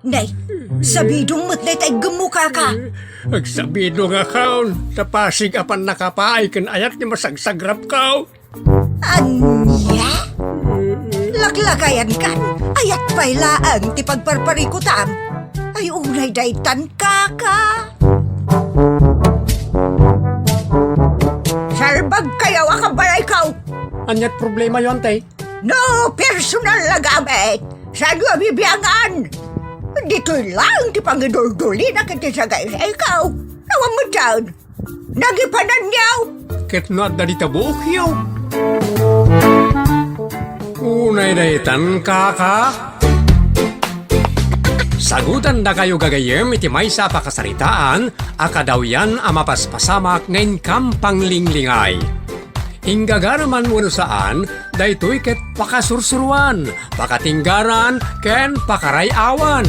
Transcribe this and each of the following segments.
Nay, sabidong mo't nay tay gemuka ka. Agsabido nga kaon, sa Pasig apan nakapaay kan ayat ni masagsagrap kao. Anya? Laklakayan kan, ayat pailaan ti pagparparikutam. Ay unay daytan kaka. Sarbag kayaw akabalay kaw. Anyat problema yon tay? No personal na gamit. Saan nga bibiyangan? Dito'y lang ti pangidul-duli na kita sa guys. Ikaw, nawang mo dyan. Nagipanan niyaw. Ket no at dalita bukyaw. Unay daytan kaka. Sagutan na kayo gagayem iti may sa pakasaritaan, akadawyan amapaspasamak ngayon kampang linglingay. Hinggagaraman mo saan, daytoy ket pakasursuruan, pakatinggaran, ken pakarayawan.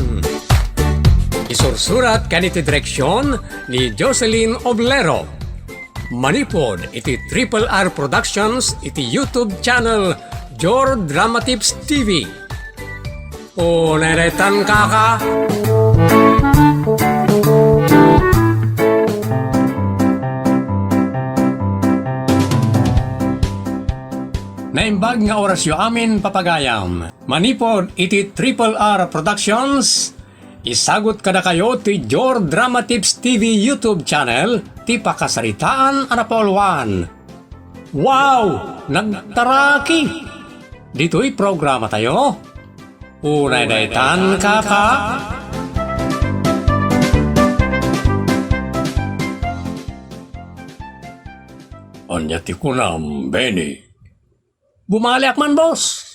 Isursurat kaniti direksyon ni Jocelyn Oblero. Manipod iti Triple R Productions iti YouTube channel Jor Drama Tips TV. O neretan kaka. Naimbag nga orasyo amin papagayam. Manipod iti Triple R Productions. Isagot kada kayo ti Jor Drama Tips TV YouTube channel ti pakasaritaan anapolwan. Wow! Nagtaraki! Dito'y programa tayo. Unay daytan kaka. Anya ti kunam, Benny. Bumalik man, boss.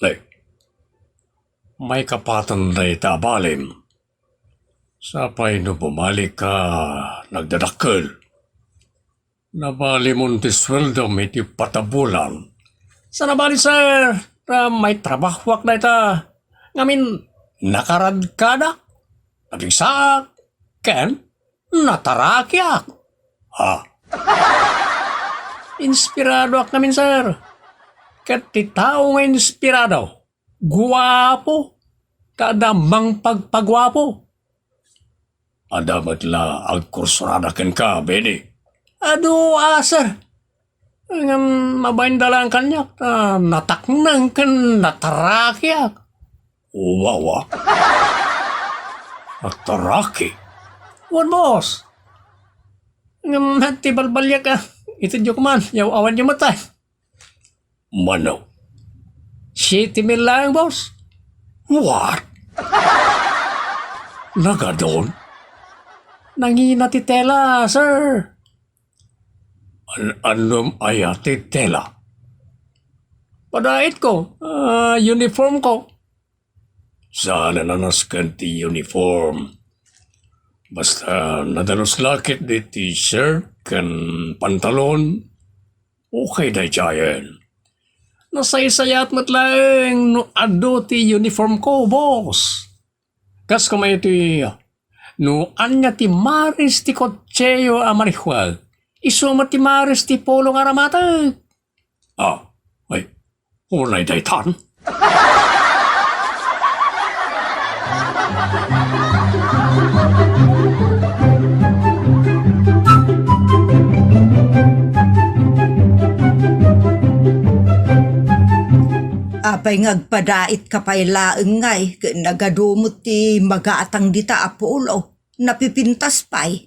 Lek, may kapatan na itabalim. Sapay no bumalik ka, nagdadakkel. Nabali mo ti sweldo may ti patabulan. Sa nabali, sir, may trabahwak na ita. Ngamin, nakarad ka na. Nabigsak, ken, natarakyak. Ha? Inspirado ak namin, sir. Kat ti tao nga inspirado. Guwapo. Kadamang pagpagwapo. Adamat la agkursurada ken ka, Benny. Ado, sir. Mabaindalang kanyak. Nataknang ken natarakyak. Wawa. Nataraki? Wan, boss. Ti balbalyak ka. Ito diyo kuman, yaw awan niyo matay. Mano? 7 mil lang, boss. What? Nagadon? Nangina ti tela, sir. Anom ay ti tela? Padait ko, uniform ko. Sana nanaskan ti uniform. Basta nadalos lakit di t-shirt kan pantalon, okay na dyan. Nasaysayat mo't lang no ado ti uniform ko, boss. Kas kumay ti no anya ti maris ti kotseo amarihwag, isuma ti maris ti polong aramatag. Ay, unay daytan. Apay ngagpadait kapaylaeng ngay, nagadumot ti magaatang dita Apollo, napipintas pa'y.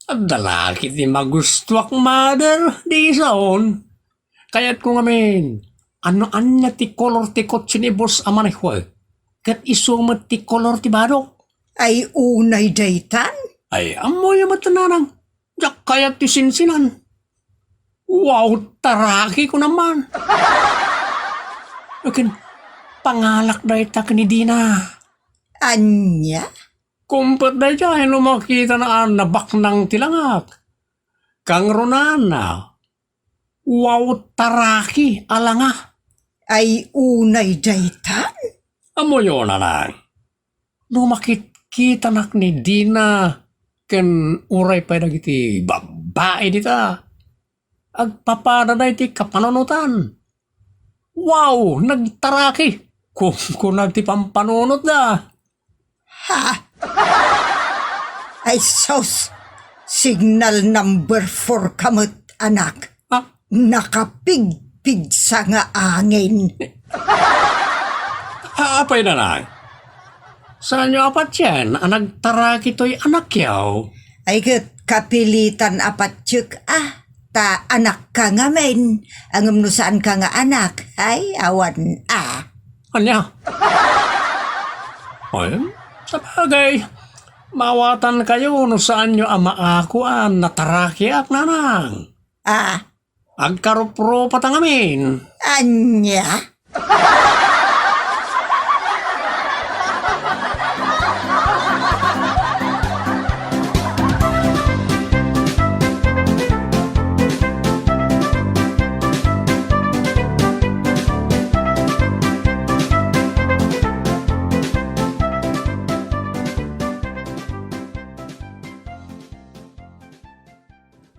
At dalaki ti magustuak mother, di isaon. Kaya't ko ngamin, ano-an niya ti kolor ti kotse ni boss amanihwag, kat isumat ti kolor ti barok. Ay unay daytan? Ay, amoy yung matanarang, jak kaya't ti sinsinan. Wow, taraki ko naman. Akin, pangalak na ita kanidina. Anya? Kumpat na dyan, lumakita na nabak ng tilangak. Kang Ronana. Wow, taraki, alanga. Ay unay daytan? Amo yun na lang. Lumakit-kita nak ni Dina. Ken uray pa nagiti babae dita. Agpapada na iti kapanonutan. Wow! Nagtaraki! Kung nagti pampanunot na. Ha? Ay sos, signal number 4 kamot, anak. Ah, Nakapigpig sa nga angin. apay nanay? Saan nyo apat yan? Nagtara kito'y anak yaw. Ay kat kapilitan apat tsyuk ta anak ka nga men. Ang umnusaan ka nga anak, ay awan Anya? Ay, sa bagay, mawatan kayo no saan nyo ama ako nataraki at nanang. Agkarupro patangamin. Anya?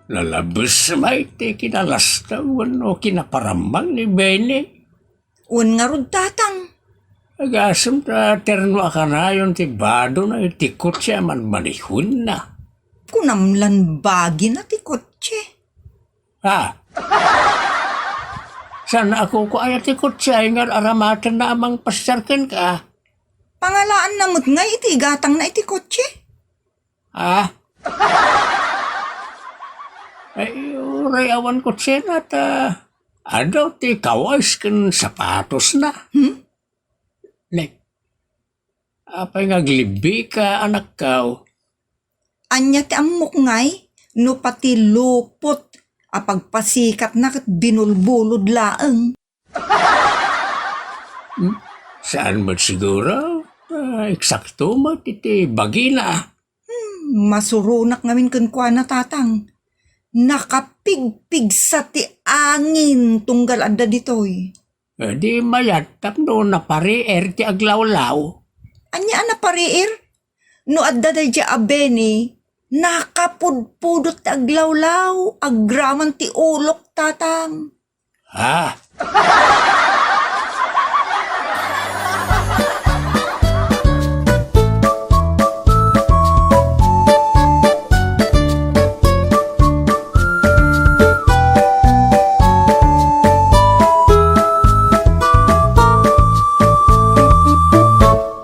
Lalabas may te kinalastawan o kinaparamang ni Bene. Un nga rod tatang. Agasam ta terno ka na yun ti bado na itikot siya man manihun na. Kunamlan bagi na ti kotse. Sana ako ko ay tikot siya nga aramatan na amang pasarkan ka. Pangalaan namot nga iti gatang na iti kotse. Ay, uray awan ko siya na adaw ti kawas kan sapatos na. Like, apay nga glibi ka anak kaw. Anya ti amok ngay, no pati lupot, apagpasikat na kat binulbulod laeng. Saan mo siguro? Eksakto mo, titi bagina. Masurunak ngamin kunkwa na tatang. Nakapigpig sa ti angin tunggal adda ditoy. Di mayat tapno na parier ti aglawlaw. Anya na pariir? No adda da di abeni, nakapudpudot ti aglawlaw, agraman ti ulok tatang.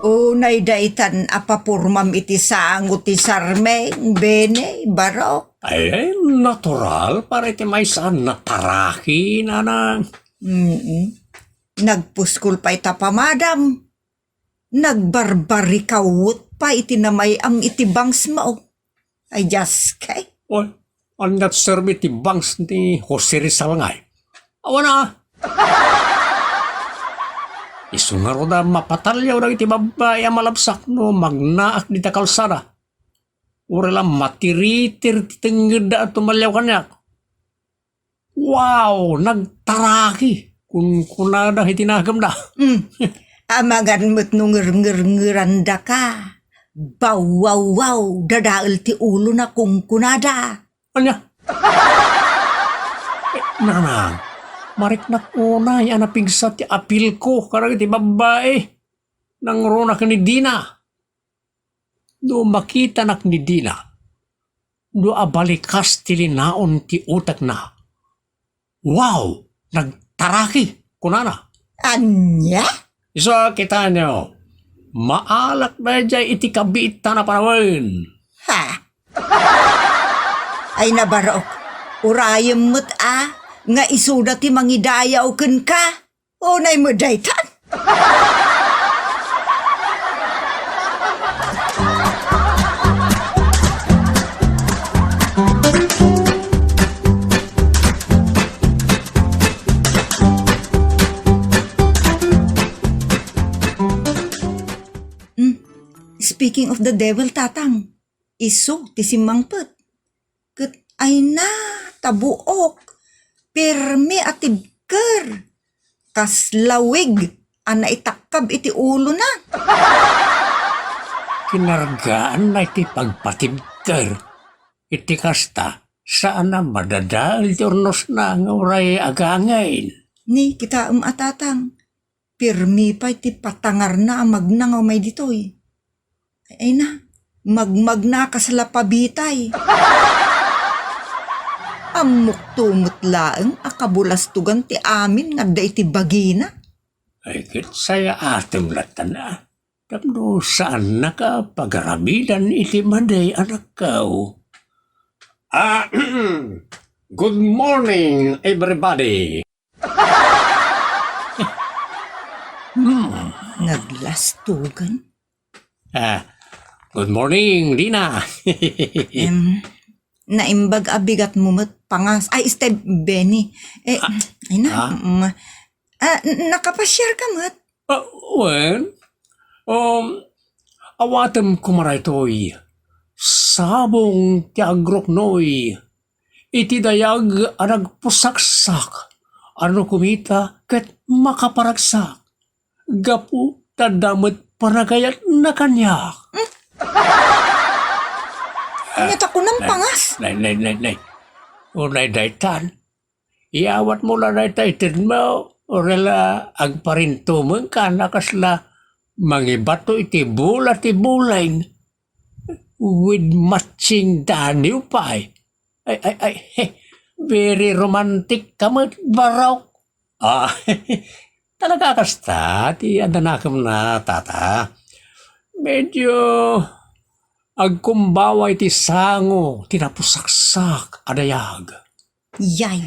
Unay daitan apapurmam iti sangot ti sarmeng, Bene, barok. Ay, natural para iti may saan nataraki nanang. Nagpuskol pa ita pamadam. Nagbarbari kawut pa iti namay am iti bangs mo. Ay just kay. Oy, ang natserbi ti bangs ni Jose Rizal ngay. Awan na. Isungaro na mapatalyaw na iti babae malabsak no magnaak di ta kalsada. Ura lang matiritir ti tengged at tumalyaw kanyak. Wow, nagtaraki. Kung kunada hitinagam na. Amagan mo't nung ngir-ngir-ngiranda ka. Baw-wow-wow, dadaal ti ulo na kung kunada. Anya? Nanang, marik na unay anapigsa ti apil ko karag ti babae. Nang ronak ni Dina. Do makita nak ni Dina. Do abalikas ti linaon ti utak na. Wow, nagtaraki kunana. Anya? So, kita nyo, maalak na dyan iti kabita na panawin. Ay nabarok, urayam mo't nga isuda ti mangidayaw ken ka. Unay mo daytan. Speaking of the devil, tatang, iso ti simangpet. Ket ay na, tabuok, permi at tibker. Kas lawig, ana itakab iti ulo na. Kinargaan na iti pagpatibker. Iti kasta, saan na madadal turnos na nga uray agangain. Ni kita atatang, permi pa iti patangar na magnangaw may ditoy. Ay na, magmag na ka sa lapabitay. Amok tumot laeng akabulastugan ti amin nga da iti bagina. Ay kit saya atem latan na. Tapno saan nakapagarabidan iti maday anak kao? Good morning, everybody. Naglastugan. Good morning, Dina. Naimbag abigat mo pangas. Ay, Benny. Ay na. Nakapasyar ka mat. Well, awatem kumaraytoy. Sabong tiagrok noy. Iti dayag nagpusaksak. Ano kumita ket makaparagsak. Gapu tadamet paragayat na kanyak. Nyata ko ng pangas. Nay. Unay daytan. Iawat mo lang daytan mo. Orela agparintumeng ka nakasla mangibato iti bula ti bulain. With matching daniw pa. Ay, very romantic ka baraw. Talaga kasta, ti adanakam na tata. Medyo agkumbaway ti sango, tinapusaksak, adayag. Yay.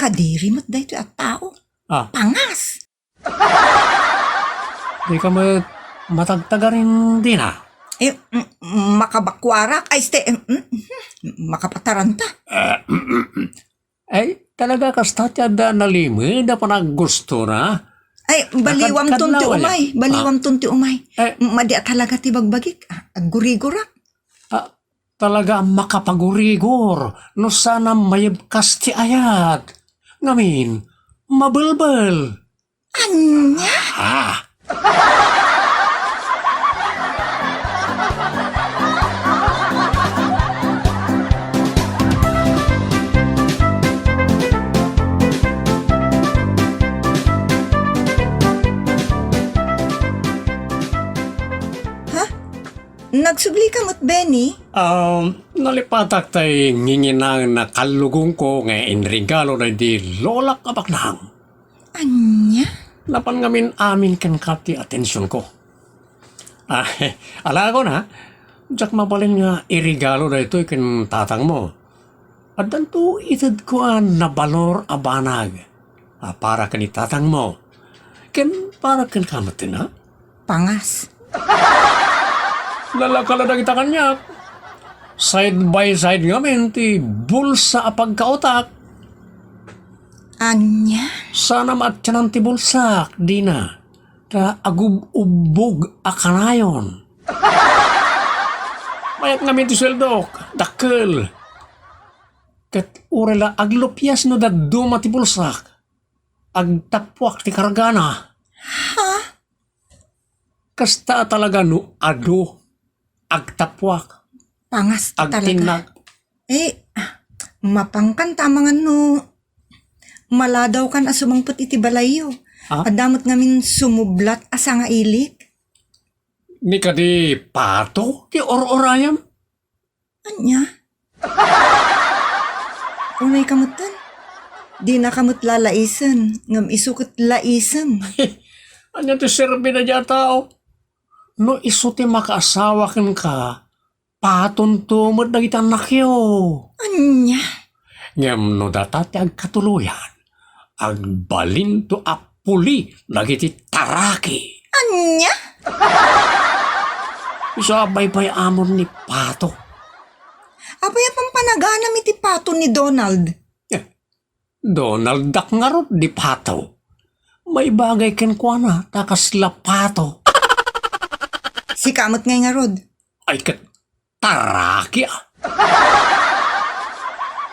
Kadiri mo't dahito at tao. Pangas. Di ka matagtagarin din Makabakwarak. Ay, makapataranta. Ay, talaga kasta ti ada nalimid na panaggusto na. Ay, baliwam tunti umay. Baliwam tunti umay. Madi talaga ti bagbagik. Gurigurak. Talaga makapagurigor. No sana mayabkas ti ayat. Ngamin, mabelbel. Anya? Nagsubli ka mo't, Benny? Nalipatak tay nginginang na kalugong ko nga inregalo na di lola kabaknang. Anya? Napan ngamin amin kan kati atensyon ko. Ala ko na, jak mabalin nga irregalo na ito ikin tatang mo. At danto itad ko na balor abanag. Para kan tatang mo. Ken para kan kamatin ha? Pangas. Lalakala na kita kanyak. Side by side ngamin ti bulsa apagkautak. Anya? Sana matyanan ti bulsak, Dina. Ta agub-ubog akanayon. Mayat ngamin ti seldok, dakkel. Ket urela aglupyas no daduma ti bulsak. Agtapwak ti kargana. Kasta talaga no ado. Agtapwak. Pangas talaga. Agtinag. Mapangkan tamangan no. Maladaw kan asumangput iti balayo. Adamot ngamin sumublat asa nga ilik. Ni kadi pato ti or-orayam. Anya? Unay kamutan. Di na kamut lalaisan. Ngam isukot laisen. Anya ti serbi na dya tao. No iso ti makaasawa ka, patuntumod na kitang nakyo. Anya? Ngam no data ti agkatuluyan, agbalin to apuli nagiti taraki. Anya? Iso abay-bay amon ni Pato. Abay apang panaganam iti pato ni Donald. Donald dak ngarot di Pato. May bagay ken kwa na takasla Pato. Si kamot ngay nga rod. Ay kat taraki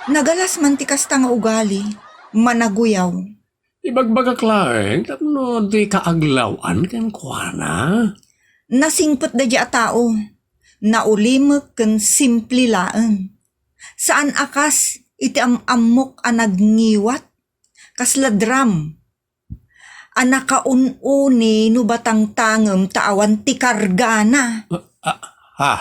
Nagalas man ti kasta nga ugali. Managuyaw. Ibagbagak laeng, tapno di kaaglawan ken kwa na. Nasingpot da dya tao. Naulimek ken simpli laeng. Saan akas iti amok nagngiwat? Kasla dram. Anakaununi no batang tangem taawan ti kargana. Ha?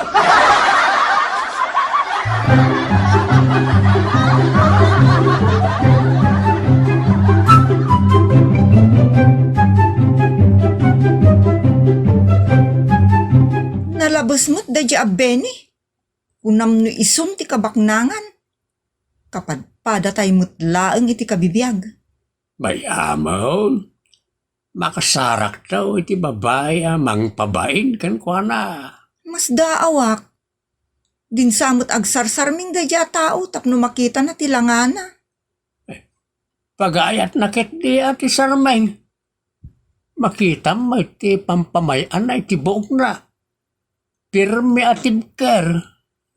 Nalabas mo't da di abeni. Kunam no isum ti kabaknangan. Kapad padatay mo't laeng iti kabibiyag. May amon. Makasarak daw iti babae amang pabain kan kwa na. Mas daawak. Din samot agsarsarming da di tao tapno makita na tilangana. Pagayat na ket di ati sarmeng. Makita mo iti pampamayan na iti buok na. Pirmi atibker.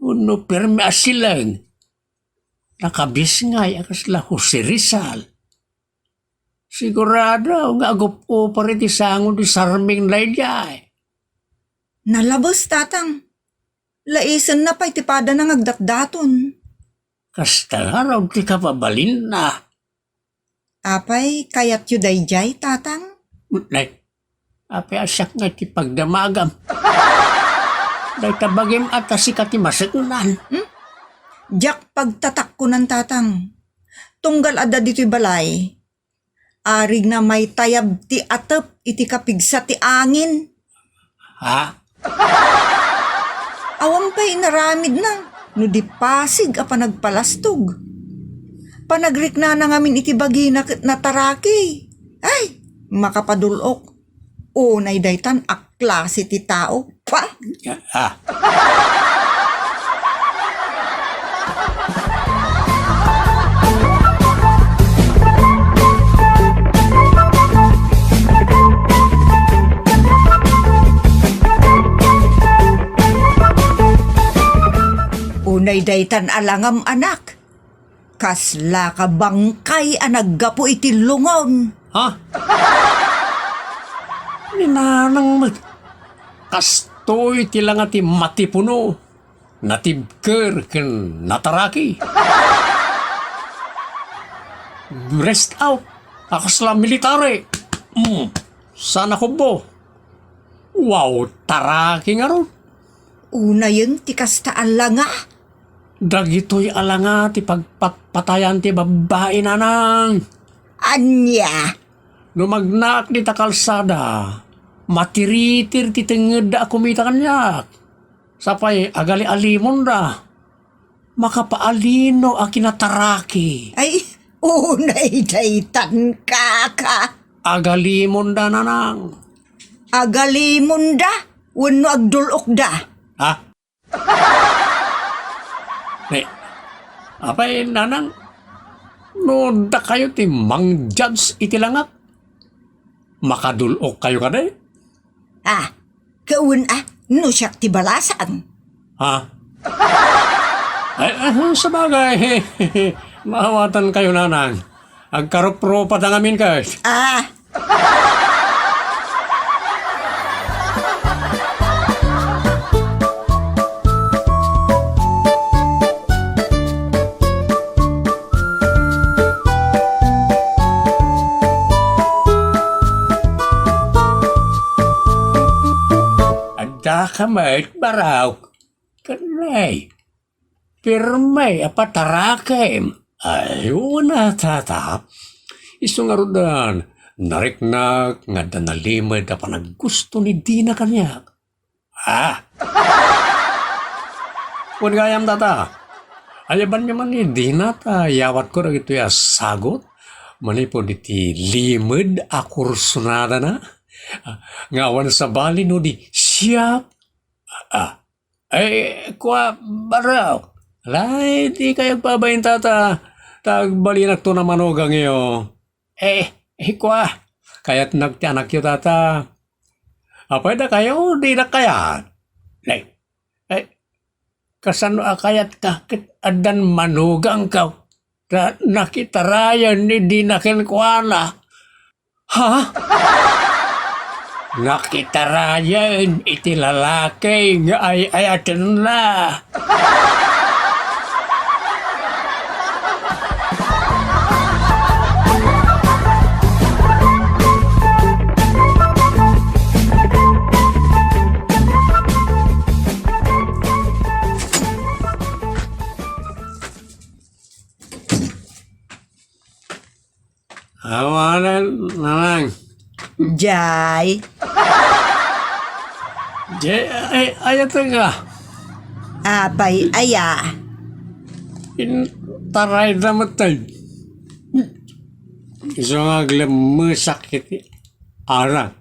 Uno pirmi asileng. Nakabis nga yakasla Jose Rizal. Sigurado nga agupo pa rin isangon di sarming layjay. Nalabas tatang. Laisan na pa itipada ng agdatdaton. Kasta nga raw ti kapabalin na. Apay kayat yu dayjay tatang. Nay, api asyak nga ti pagdamagam. Day tabagim at asikat ti masaknan. Jak pagtatak ko ng tatang. Tunggal ada dito'y balay. Arig na may tayab ti atep iti kapigsa ti angin. Ha? Awam pa'y naramid na. No di pasig a panagpalastog. Panagrikna na ngamin iti bagi na nataraki. Ay, makapadulok. Unay daytan a klase ti tao. Pa! Ha? Unay daytan alangam anak. Kasla ka bangkay a naggapo iti lungon. Ha? Ninanang kastoy ti lang ati matipuno. Natibker ken nataraki. Rest out. Akasla military. Sana ko bo. Wow, taraki nga ron. Una yun ti kastaan langa. Dagitoy alanga ti pagpapatayan ti babae nanang. Anya. Lumagnak di ta kalsada. Matiritir ti tenged da kumita kanyak. Sapay agali alimon da. Makapaalino a kinataraki. Ay, unay daytan kaka. Agalimon da nanang. Agalimon da. Wano agdulok da. Ha? Apay nanang. No da kayo ti mang judge iti langak. Makadulok kayo kada eh. Ah, kaun no siyak ti balasan. Ha? Ay, sa bagay. Mahawatan kayo nanang. Agkarupro patangamin ka. Ah, Adda ka mait baraw. Kanay. Pirmay apatarakem. Ayaw na tata. Iso nga rodan. Nariknak nga danalimad na panaggusto ni Dina kanyak. Ha? Kung gayam tata. Ayaban niya man ni Dina ta. Yawat ko na ito sagot. Manipod iti limad akursunada na. Ngawan sa bali no di siya. Kwa baraw. Alay, di kayo pabayin tata. Tagbalinak to na manogang iyo. Kwa. Kaya't nagtianak yo tata. Apay na kayo, di na kaya. Kasano kayat kakit adan manugang ka. Nakitarayan ni di nakinkwana. Ha? Nakitarayan iti lalaki nga ay atin na. Nanang. Jay, Ayat nga. apay aya. Taray na matay. Iso nga sakit ara.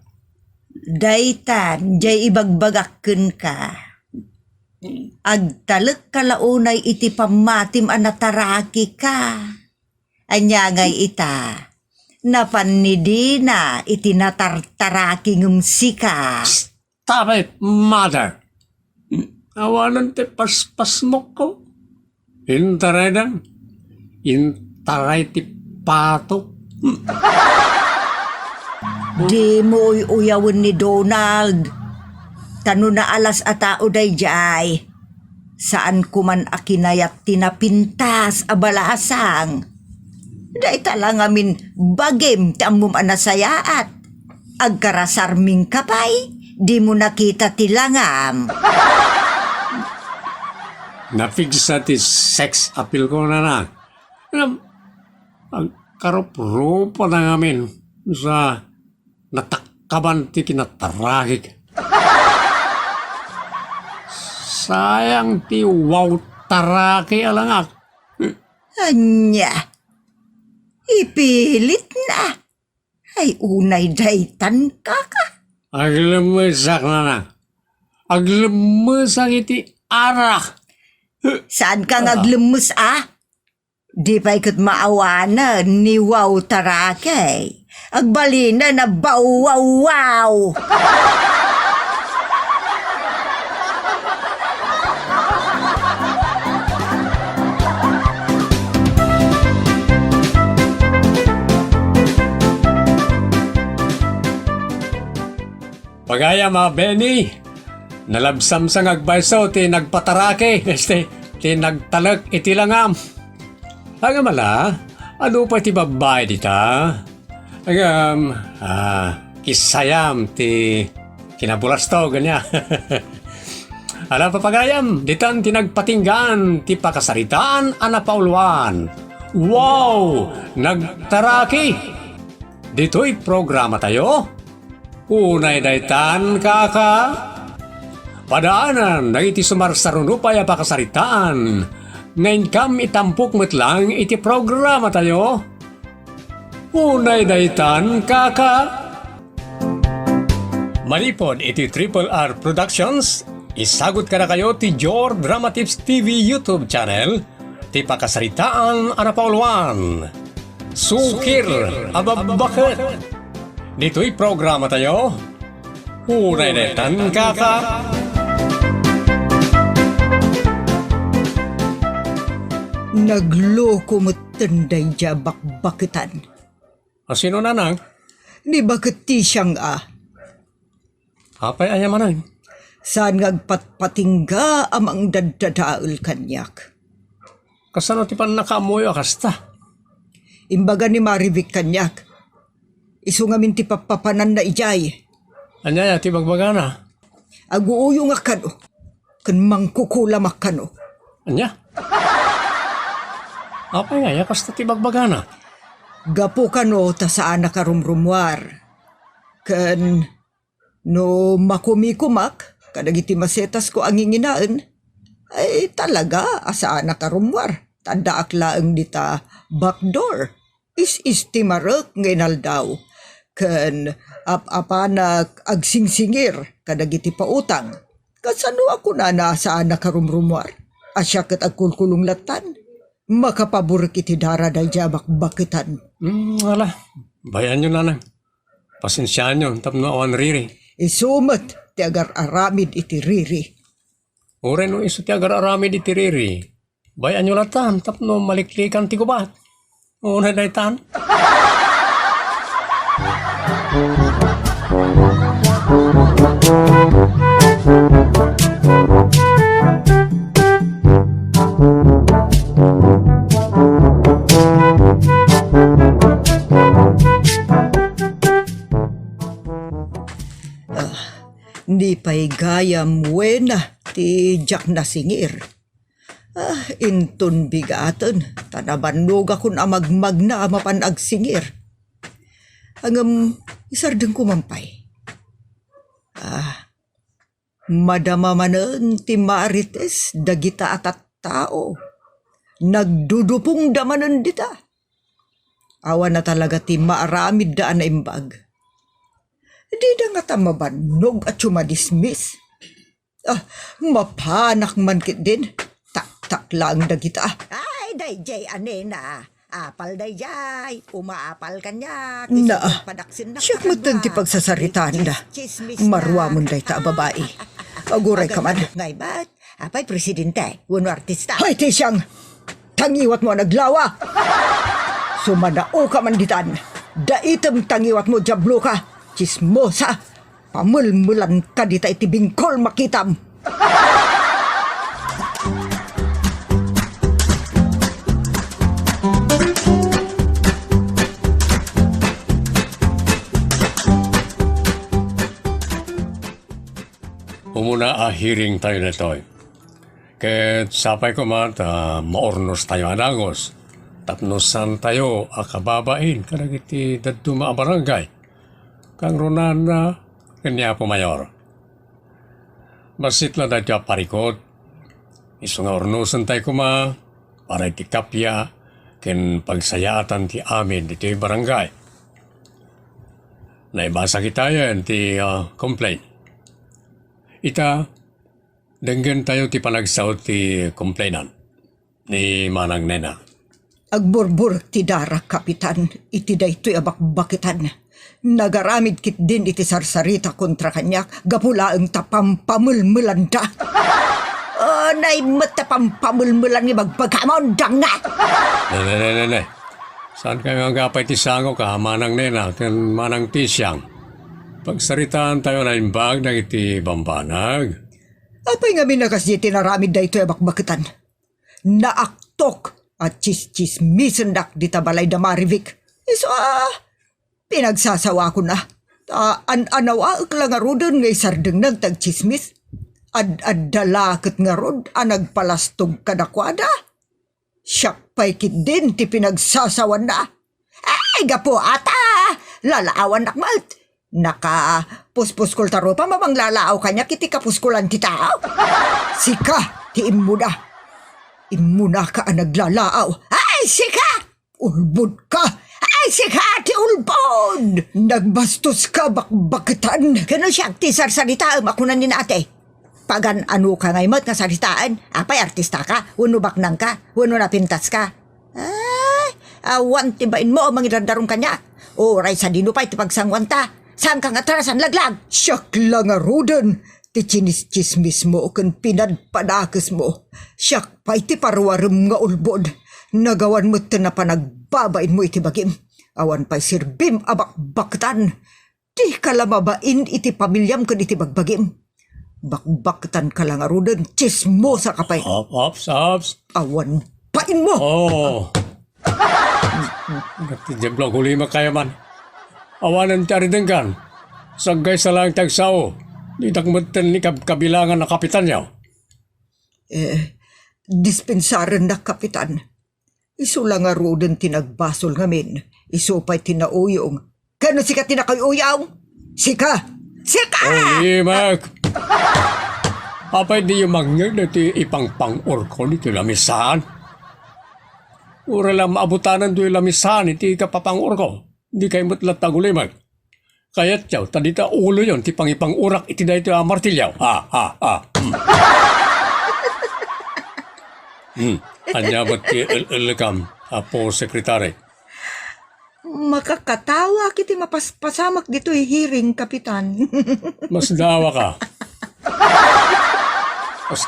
Daytan, jay ibagbagakken ka. Agtalek kalaunay iti pamatim anataraki ka. Anya ngay ita. Napanidina iti natartaraki ngumsi ka. Stop it, mother. Awanan te paspas mo ko. Intaray na. Intaray ti pato. Di mo uyawin ni Donald. Tano na alas atao day jay. Saan kuman akinayat tinapintas abalasang. Day talang amin bagim tamum anasayaat. Agkarasarming kapay, di mo nakita tilangam. Napigsa ti sex appeal ko na. Ang karup-rupa na ngamin sa natakaban ti kinataragik. Sayang ti wow taraki alangak. Anya, ipilit na. Ay unay daytan ka. Aglemesak na. Aglemesak iti arak. Saan ka ngaglemus Di pa ikot maawanan ni wow tarakay. Agbalina na baw-wow-wow. Pagaya mga Benny, nalabsam sa ngagbayso ti nagpatarake, ti nagtalag iti langam. Aga mala, ano pa ti babay dita? Agam, kisayam ti kinabulas to, ganya. Ala papagayam, ditan tinagpatinggan ti pakasaritaan anapauluan. Wow! Nagtaraki! Dito'y programa tayo. Unay daytan kaka. Padaanan na iti sumarsarunupay a pakasaritaan. Ngayon kam itampok metlang iti programa tayo. Unay daytan kaka. Malipod iti Triple R Productions. Isagot ka na kayo ti Jor Drama Tips TV YouTube channel. Ti pakasaritaan anapauluan. Sukir ababakit. Dito'y programa tayo. Unay daytan kaka. Nagloko mo tanday dya bakbakitan. Sino nanang? Ni bakit ti siyang Apay ayamanang. Saan ngagpatpatingga amang dadadaal kanyak. Kasano ti pan nakaamoy akasta? Imbaga ni Marivic kanyak. Isu ngamin ti papapanan na ijay. Anyaya ti bagbagana. Aguuyo nga kano. Kan mangkukulamak kano. Anya? Apay nga, kasta ti bagbagana. Gapo kano ta saan nakarumrumwar. Kan no makumikumak, kadagiti masetas ko ang inginaan, ay talaga asaan nakarumwar. Tanda aklaang dita backdoor. Is ti marek ngayon daw. Kan apanak agsingsingir kadagiti pautang. Kasano ako na nasaan nakarumrumwar. Asya kat agkulkulong latan. Makapaburik iti dara day jabak bakitan. Wala. Bayan nyo nanang. Pasensyaan nyo, tapno awan riri. Isumat ti agar aramid iti riri. Ure no iso ti agar aramid iti riri. Bayan nyo latan, tapno maliklikan ti gubat. Una daytan. Ni pa'y gayam wena ti jak na singir. Inton bigatan, tanabanog akong amagmag na mapan agsingir. Hanggang isardeng kumampay. Madama manen ti Marites dagita atat tao. Nagdudupong damanen dita. Awan na talaga ti maaramid daan na imbag. Di da nga tamabanog at sumadismiss. Mapanak man kit din. Tak-tak lang dagita. Ay, dayjay anena. Apal dayjay. Umaapal kanya. Siyak matang ti pagsasaritaan da. Marwa mo day ta babae. Aguray ka man. Ngay ba't? Apay presidente. Uno artista. Hay, tisyang. Tangiwat mo naglawa. Sumadao ka man ditan. Daitem tangiwat mo jablo ka. Chismosa. Pamulmulan ka dita iti bingkol makitam. Umuna hearing tayo na ito. Ket sapay ko man, maornos tayo anangos. Tapnosan tayo akababain kanang iti dadto maabarangay. Kang ronan na kanya po mayor. Masit lang tayo parikot. Iso nga ornosan tayo kuma para iti kapya ken pagsayatan ti amin iti barangay. Naibasa kita yan ti complaint. Ita, denggan tayo ti panagsaot ti complainant ni Manang Nena. Agburbur ti dara, kapitan. Iti daytoy abakbakitan. Nagaramid kit din iti sarsarita kontra kanya. Gapula ang tapampamulmulanda. Naimat tapampamulmulan ni magpagkamon dang na. Nay. Saan kayo ang gapay ti sango ka, Manang Nena, ken Manang Tisyang? Pagsaritaan tayo na imbag ng iti bambanag. Apay nga minakas di tinaramid daytoy abakbakitan. Naaktok at chis-chismisendak di tabalay da marivik. Iso pinagsasawa ko na. Anawa ak lang arudan ngay sardeng nagtagchismis. Ad-dalakit nga rod nagpalastog kadakwada. Siyak pa'y kit din ti pinagsasawan na. Ay gapo ata! Lalaawan nakmalt. Naka-puspus-kul taro pa mamang lalaaw kanya kiti kapuskulan ti tao. Sika, ti imuna. Imuna ka naglalaaw. Ay, sika! Ulbod ka! Ay, sika, ti ulbod! Nagbastos ka bakbakitan. Kano siya, ti sarsaritaan ako na ni nate. Pagan ano ka ngaymat nga saritaan. Apay artista ka, uno baknang ka, uno napintas ka. Ay, awan tibain mo mangirandarong kanya. Oray sa dinupay ti pagsangwanta. Saan kang atrasan laglag? Siyak lang arudan. Ti chinis-chismis mo kan pinadpadakes mo. Siyak pa iti parwarem nga ulbod. Nagawan mo na panagbabain mo iti bagim. Awan pa'y sirbim abakbaktan. Di ka lamabain iti pamilyam kan iti bagbagim. Bakbaktan ka lang arudan. Chismosa ka pa'y. Ops. Awan pain mo. Oh. Nagtidyablog huli makaya man. Awanan ti aridenggan. Sagay sa lang tagsao. Di takmutin ni kabilangan na kapitan niya. Dispensaren na kapitan. Iso lang arudan tinagbasol ngamin. Iso pa'y tinauyong. Kano sika tinakayuyong? Sika! Mak! Apay di yung mangyag na ti ipang-pang-or ko ni ti lamisan. Ura lang maabutanan do yung lamisan iti kapapang-or ko. Di kayo matlat tagulimag. Kaya't yaw, tadita ulo yon ti pangipang urak iti na ito martilyaw. Anyabot ti ilkam, Apo Sekretary. Makakatawa kiti mapaspasamak dito hearing, kapitan. Mas dawa ka.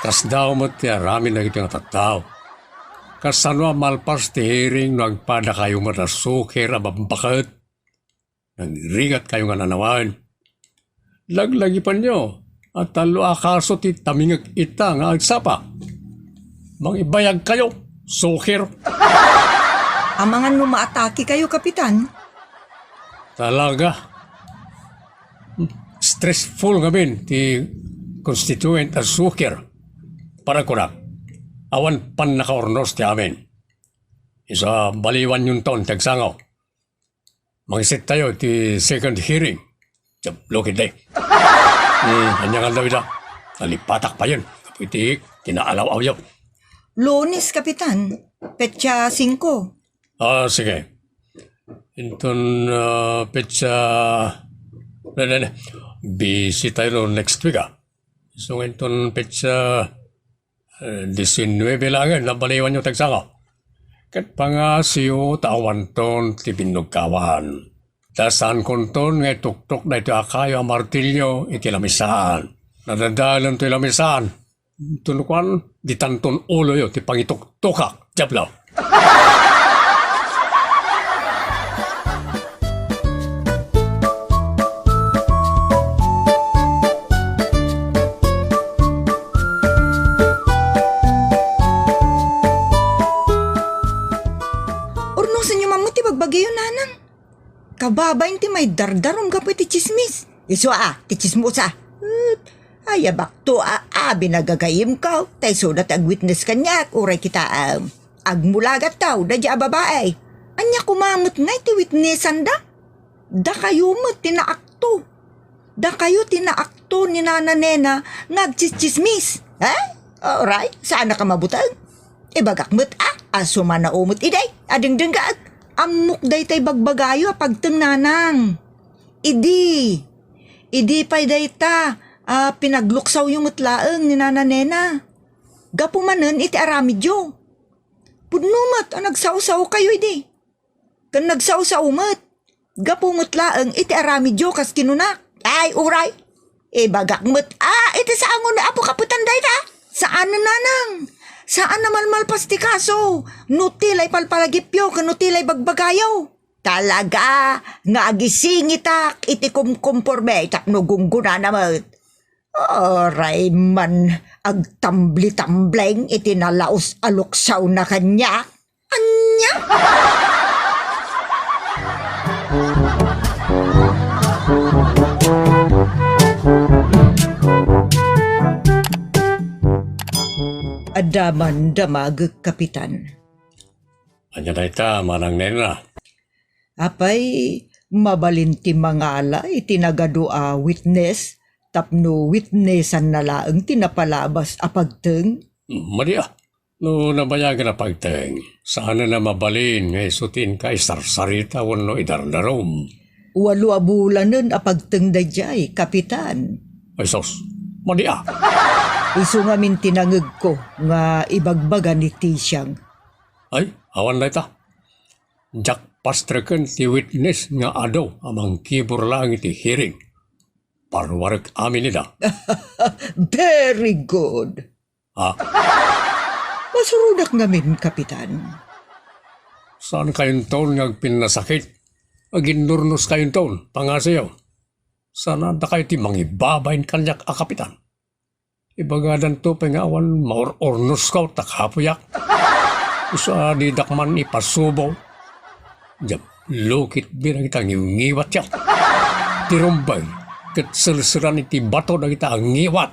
Kas daw mo ti arami na ito nga tattaw. Kasanwa malpas ti hearing nagpada kayo matasukir abambakat. Nagrigat kayo nga nanawan. Laglagi pa nyo at talo akaso ti tamingag ita nga agsapa. Mangibayag kayo, sukir. Amangan mo maatake kayo, kapitan. Talaga. Stressful nga bin ti constituent at sukir. Para ko na. Awan pan nakaornos ti amin. Isa baliwan yung ton tagsangaw. Mangisit tayo ti second hearing. Lokit day. Kanya nga daw ita. Nalipatak pa yun. Kapiti, tinaalaw-aw yun. Lunes, Kapitan. Petsa 5. Sige. Inton petsa... Busy tayo next week So inton petsa 19 lang nabaliwan yung tagsaka. Kat pangasiyo tawan ton ti binugkawan. Tasan konton ngay tuktok na ito akayo ang martilyo iti lamisaan. Nadadalan to lamisaan. Tunukan di tanton ulo yo ti pangituktukak. Jablaw. Urnosan nyo mamuti bagbagayo nanang. Kababain ti may dardarom gapoy ti chismis. Iso ti chismosa. Ay, bakto binagagayim ka. Tay sudat ag witness kanya. Uray kita agmulagat tao da dya babae. Anya kumamot nga iti witnessan da. Da kayo mo tinaakto. Da kayo tinaakto ni Nana Nena ngagchismis. Alright, saan na ka mabutag? Ibagak mo't asuma na umot iday. Ading denggaag. Amok day tay bagbagayo pagteng nanang. Idi pa'y day ta. Pinagluksaw yung utlaeng ni Nana Nena. Gapumanen iti aramidyo. Pudnumat nagsausaw kayo idi. Kan nagsausaw mat. Gapumutlaeng iti aramidyo kas kinunak. Ay, uray. Bagak mat. Iti saangon na apo kaputan day ta. Saan na nanang? Saan naman malpas ti kaso? Nutilay palpalagipyo kanutilay bagbagayaw. Talaga, nga agisingitak iti kumkumporme tapno gungguna naman. Oray man, agtambli-tambleng iti nalaos aluksaw na kanya. Anya? Adaman damag, Kapitan. Anya na ita, manang Nena. Apay, mabalinti mangala iti nagadua witness, tapno witnessan na laeng tinapalabas apagteng. Maria, no nabayagan na pagteng. Sana na mabalin ngay sutin ka isarsarita wano idardarom. 8 bulanen apagteng dayjay, Kapitan. Ay sos, Maria. Isu nga min tinangeg ko nga ibagbaga ni Tisyang. Ay, awan na ita. Jak pastreken ti witness nga adaw amang kibur lang iti hearing. Parwarek amin nila. Very good. Masurudak ngamin, Kapitan. Saan kayong taon nga pinasakit? Aginurnos kayong taon, pangasayaw. Sana da kayo ti mangibabayin kanyak kapitan. Ibagadan to pengawan maor-ornos ka takhapuyak. Usa di dakman ipasubaw. Jab lukit birang kita ngiwat yak. Tirumbay ket selseran iti bato da kita ngiwat.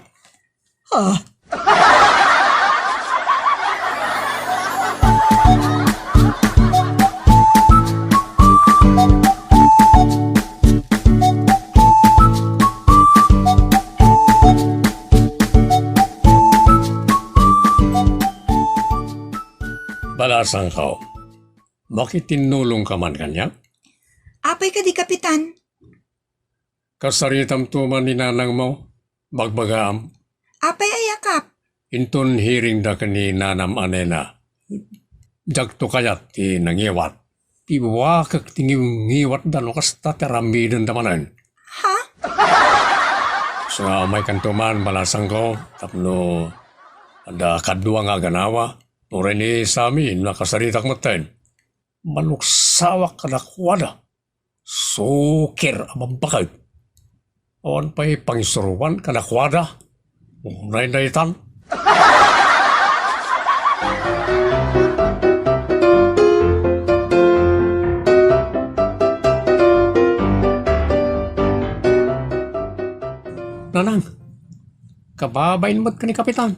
Balasan ka. Bakit tinulong ka man kanya? Apay ka di, Kapitan. Kasaritam tuman ni nanang mo, bagbagam, Apay ayakap. inton hearing da kani nanam anena. Jagto kayat ti nangiwat. Ti wakak ti ngiwat da no kasta terambidan damanan. Ha? So may kantuman balasang ko, tapno ada kadua nga ganawa. Ore ni sami nakasaritak maten. Maluksawak kadakwada. Sukir amabakay. Awan pa'y pangisuruan kadakwada. Unay na itan. Nanang, kababain mo't ka ni Kapitan.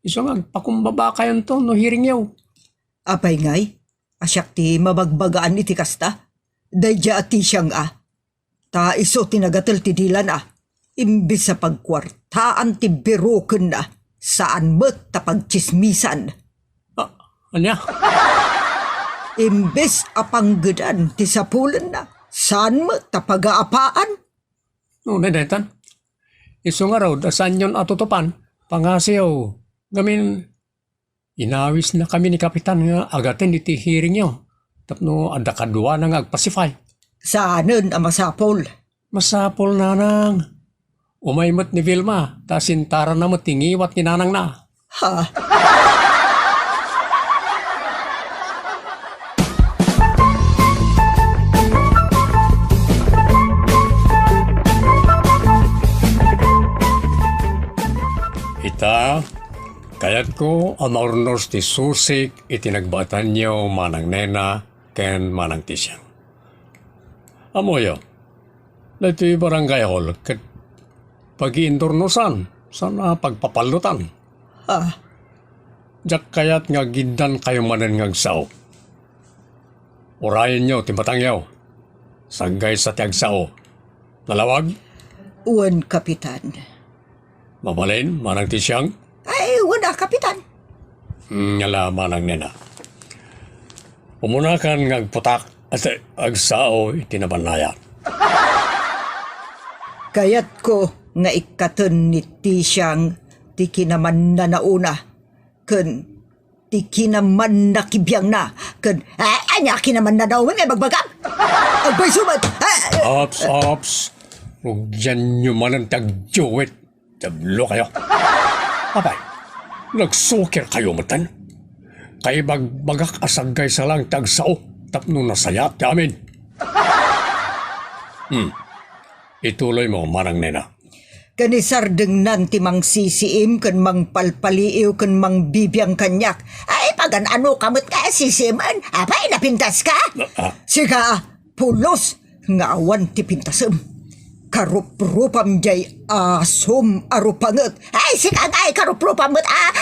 Iso nga, pakumbaba kayon to no hearing yaw. Apay ngay, asyak ti mabagbagaan iti kasta. Dayja ati siyang Ta iso tinagatal ti dilan Imbis sa pagkwartaan ti biruken saan met ta pagchismisan. Anya? Imbes apanggedan ti sapulen saan met ta pagaapaan. No, nadaytan. Iso nga raw, saan yun atutupan? Pangasiyaw. Gamin, inawis na kami ni Kapitan nga agatin iti hearing nyo. Tapno, ada kadwa na nga agpasify. Saanen masapol. Masapol nanang. Umaymot ni Vilma, ta sintara na mo tingiwat ni nanang na. Ha? Ita, kayat ko amornos ti susik itinagbatan niyo manang nena ken manang tisyang. Amoyo, dito barangay hall ket pag-iindornosan sana pagpapalutan. Ha? Jak kayat nga gindan kayo manen ngagsaw. Urayan niyo timbatangyaw. Sagay sa tiagsaw. Nalawag? Uwan, Kapitan. Mabalin, manang tisyang? Ay, wala, Kapitan. Ngala manang nena. Umunakan ngagputak at agsao itinabanaya. Kayat ko nga ikaten ni Tisyang ti kinaman na nauna. Ken ti kinaman na kibiyang na. Ken anya kinaman na daw nga bagbagam. Agbay sumat. Ops. Huwag dyan nyo man ang tag-jowit. Tablo kayo. Abay, nagsukir kayo matan. Kay bagbagak asagay sa lang tagsao. Tapno nasayat yamin. Ituloy mo, manang nena. Kanisardeng nan ti mang sisiim ken mang palpaliiw ken mang bibiyang kanyak. Ay, pagan ano kamot ka sisiman? Apay, napintas ka? Siga, pulos, nga awan ti pintasem. Karuprupam jay asom arupanget. Ay, siga nga ay karuprupam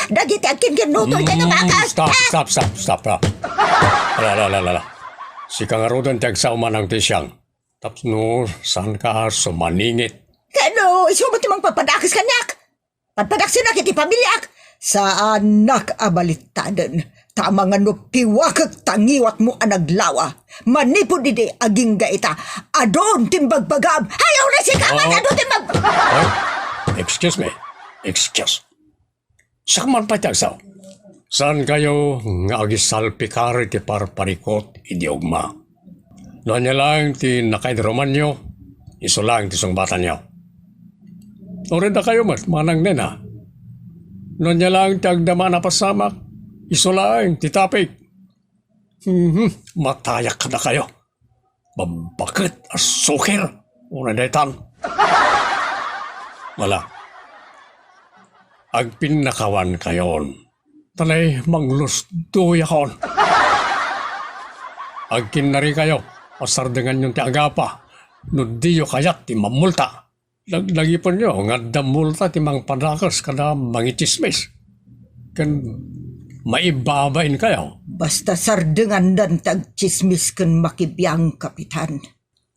dagiti akin ginutoy ka nga bakas. Stop. Lala. Sika nga rodan tiyagsaw manang tisyang. Tapno, saan ka sumaningit? Kano, isumat ti mang pagpadakis kanyak. Pagpadaksin na kiti pamilyak. Sa anak abalitaden. Tama nga no piwakag tangiwat mo anaglawa. Manipod didi aging gaita. Adon timbagbagam. Ayaw na si kaman adon timbag... Excuse me. Sakman pa tiyagsaw. Saan kayo nga agisalpikari ti parparikot idiogma? Noon niya lang ti nakaidroman nyo. Iso lang ti sungbatan nyo. Norin na kayo manang nena. Noon niya lang ti agdama na pasamak. Iso lang ti tapik. Matayak ka na kayo. Babakit asukir. Una daytan. Wala. Agpinakawan kayon. Tanay manglus-duy akon. Agkinari kayo. Pasardengan yung ti agapa. No diyo kayat ti mamulta. Lagipon nyo, nga damulta ti mang panakas kada mangitismis. Kan maibabain kayo. Basta sardengan dan tagchismis ken makibiyang, Kapitan.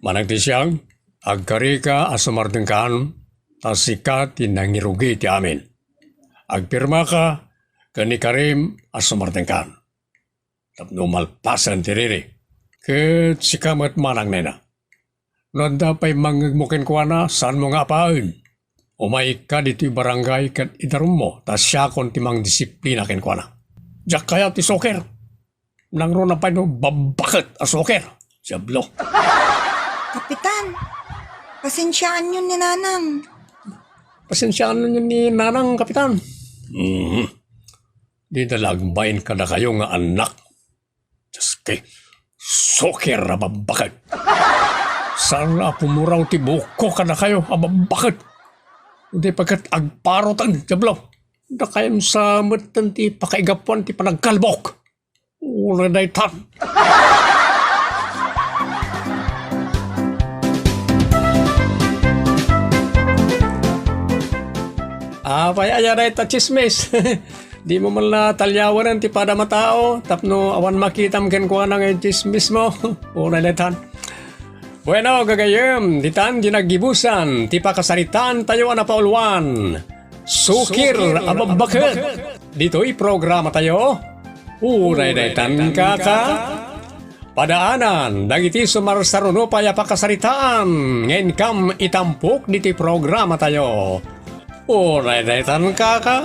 Manang ti siyang, agkari ka asumardengkan, tasika ti nangirugi ti amin. Agpirma ka, kani karim asumardengkan. Tapno malpasan ti riri. Ket sikamat manang nena. Nanda pa'y mangagmukin ko na saan mo nga paun. Umay ka dito'y barangay kat idarum mo, tas siya kon timang disiplina ken ko na. Diyak kaya ti soker. Nang ro na pa'y no babakit a soker. Siyablo. Kapitan, pasensyaan yun ni Nanang. Pasensyaan nyo ni nanang, kapitan. Di dalagbayin ka na kayo nga anak. Just kay soker na babakit. Sana pumuraw ti buko ka na kayo, ababakit. Hindi pagkat agparotan, jablo. Na kayo sa matan ti pakaigapuan ti panagkalbok. Ula na itan. Paya na ita chismis. Di mo man na talyawan ti pada matao. Tapno awan makitam ken kuha na ngayon chismis mo. Ula na itan. Bueno, gagayem, ditan ginagibusan, ti pakasaritan tayo na pauluan. Sukir, ababaket. Dito'y programa tayo. Uray daytan kaka. Padaanan, dagiti sumarsaruno paya pakasaritaan. Ngayon kam itampok diti programa tayo. Uray daytan kaka.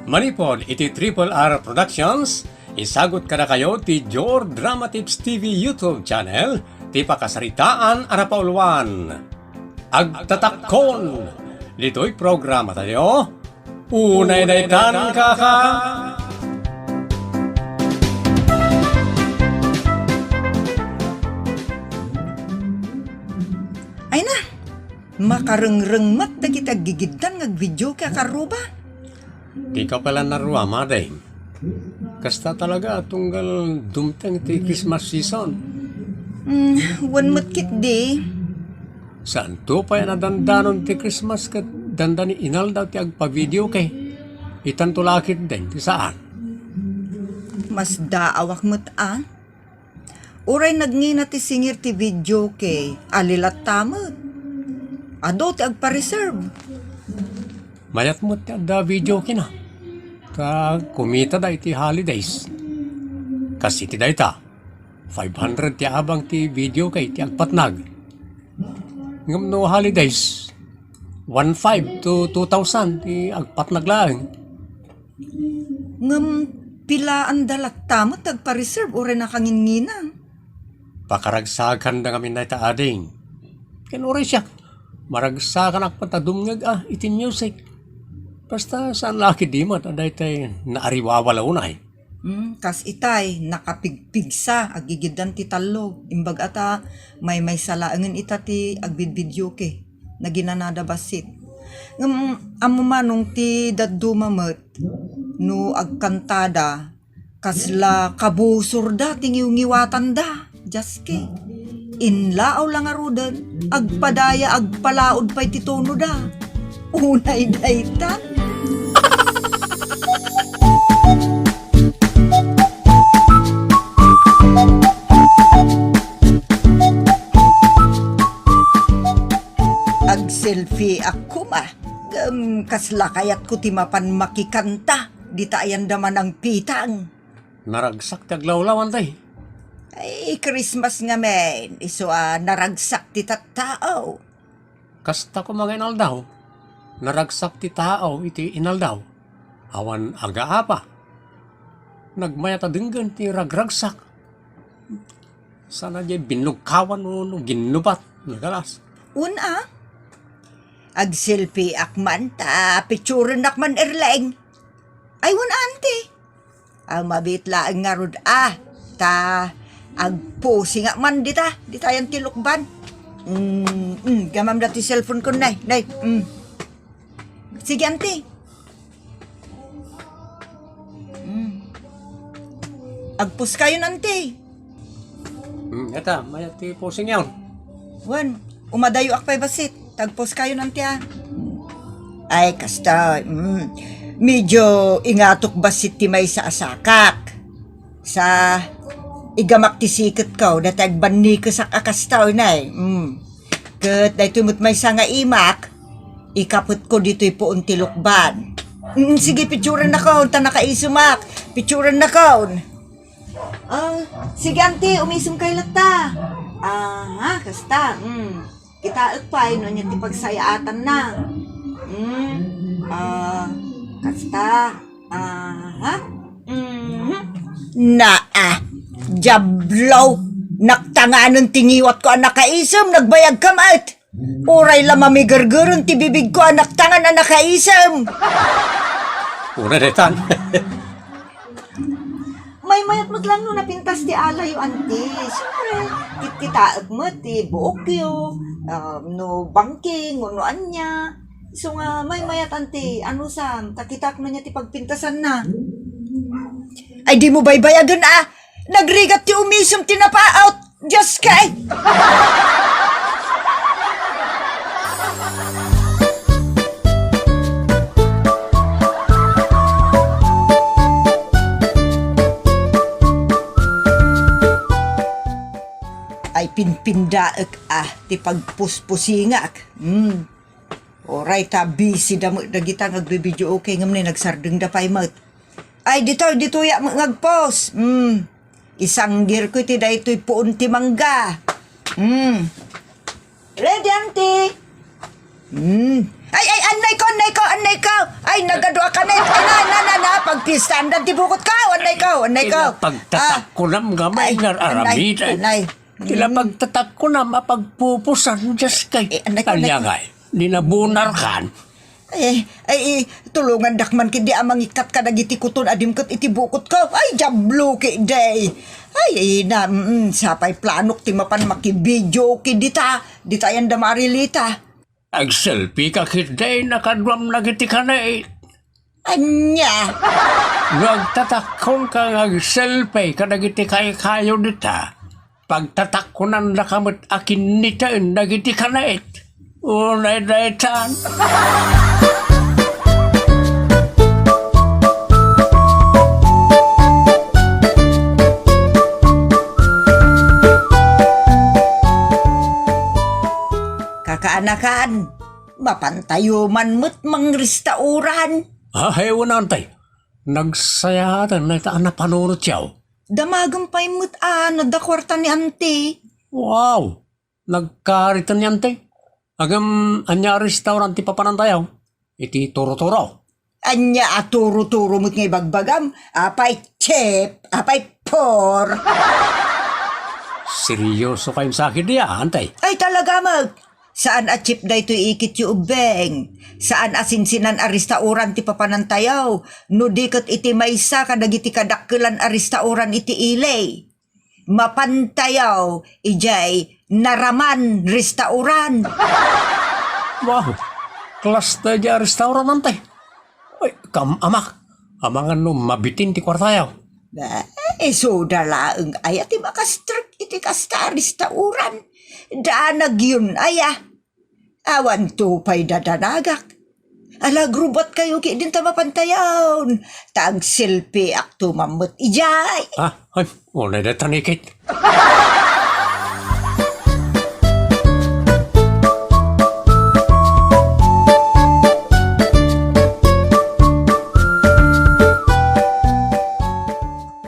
Manipod iti Triple R Productions. Isagot kada kayo ti Jor Drama Tips TV YouTube channel ti pakasaritaan arapauluan. Agtatakon. Dito'y programa tayo. Unay daytan kaka. Ay na, makarengrengmat na kita gigiddan ngag-video ka karuba. Di ka pala naruama, day. Kasta talaga tunggal dumteng ti Christmas season. One mat kit di. Saan to pa yan nadandanon ti Christmas kat dandani inal daw ti agpa-video kay. Itan tulakit din ti saan. Mas daawak mat Uray nagngina ti singir ti video kay alilat tamot. Ado ti agpa-reserve. Mayat mo ti adda video kina. Ka kumita da iti holidays. Kasi ti dayta. 500 ti abang ti video kay ti agpatnag. Ngam no holidays. 1,500 to 2,000 ti agpatnag lang. Ngam pila ang dalat tamot agpa-reserve uray na kangingina. Pakaragsakan da kami na ita ading. Kinuray siya. Maragsakan agpatadumngag iti music. Basta saan laki di mo, taday tayo naariwawala unay. Kas itay, nakapigpigsa, agigidan ti talo. Imbag ata, may salaangan ita ti agbidbidyo ke, na ginanada basit. Amo manong ti dadumamot, no agkantada, kasla kabusur da, tingiw-ngiwatan da, jaske. Inlaaw lang arudan, agpadaya, agpalaod pa'y titono da. Unay daytan. Ag-selfie ako kasla kayat ko timapan makikanta. Di tayan daman ang pitang. Naragsak taglawlawan tay. Ay, Christmas nga men. Iso naragsak ti tattao. Kasta ko mga inaldaw. Naragsak ti tao iti inaldaw. Awan aga apa. Nagmayata dinggan ti ragragsak. Sana di binugkawan no ginubat. Nagalas. Una, ag-selfie akman ta, picturen akman erlaing. Ay, ante. Ang mabitla ang ngarod ta, ag-posing akman di tayan tilukban. Gamam dati cellphone ko, nay. Sige, ante. Agpus kayo, ante. Eta, mayat ti posing yawn. Wan, umadayo akpay basit. Tagpos kayo nanti Ay, kasta, medyo ingatok basit ti may sa asakak. Sa igamak ti sikat ko, datagban ni ka sa kakastaw na Kat, dahil tumot may sa nga imak, ikapot ko dito'y puon tilukban. Sige, picturan na ko, ta nakaisumak. Picturan na ko. Sige, ante, umisum kay lata. Kasta, kita agpay, no niya ti pagsayaatan na. Kasta, jablaw, naktanganon tingiwat ko ang nakaisam, nagbayag kamat. Uray la mamigargaron, ti bibig ko ang naktangan ang nakaisam. Una detan. May mayat mo't lang no napintas ti alayo ante. Siyempre, kititaag mo ti buokyo, no banking, no anya. So nga, may mayat ante, ano sam, takitak na niya ti pagpintasan na. Ay di mo baybayagan nagrigat ti umisum ti napa-out, just kay. pinpindaak ti pagpuspusingak. Oray ta busy da mo dagita nagbibideo okay ngam ni nagsardeng da pay mat. Ay dito ya ngagpos. Isang gear ko ti daytoy puon ti mangga. Ready auntie? Ay, anay ko. Ay, nagadwa ka na. Ay, na, pagpistandan, ti bukot ka. Anay ko. Pagtatak ko nam gamay nga aramid. Anay. Kila pagtatak ko nam apagpupusan just kay. Anay ko. Kanya nga, ninabunar kan. Ay, tulungan dakman kindi amang ikat ka nagiti kuton adim kat iti bukot ko. Ay, jablo ki day. Ay, sapay planok ti mapan makibidyo ki dita. Dita yan da marilita. Ag-selfie ka kitday nakadwam na giti ka na eh. Anya. Nagtatakon ka ag-selfie ka na giti kayo dita. Pagtatakunan na kamot akin nitain na giti ka na eh. Unay daytan. Kakaanakan, mapantayo man mo't mang restauran. Ay, wanantay. Nagsayatan na itaan na panunod siyaw. Damagang pa'y mo't nadakwarta ni ante. Wow! Nagkaritan niyan tay. Agam anya restaurant ti papanantayaw. Iti turo-turo. Anya aturo-turo mo't ngay bagbagam. Apay chep, apay por. Seryoso kayong sakit niya, antay. Ay talaga mag. Saan a chip da ito ikit yung ubeng? Saan asinsinan a restauran ti papanantayaw? No dikat iti maysa kadagiti kadakkelan a restauran iti ilay. Mapantayaw, ijay, naraman restauran. Wow! Klas na niya restaurant, antay. Ay, amak. Amangan no mabitin ti kwartayaw. So dalaeng ay ati makastrek iti kasta restauran. Daanag yun aya. Awan to pa'y dadanagak. Ala grubat kayo ki din ta mapantayaw. Tag selfie akto mamut ijay. Ay, wala na tanikit.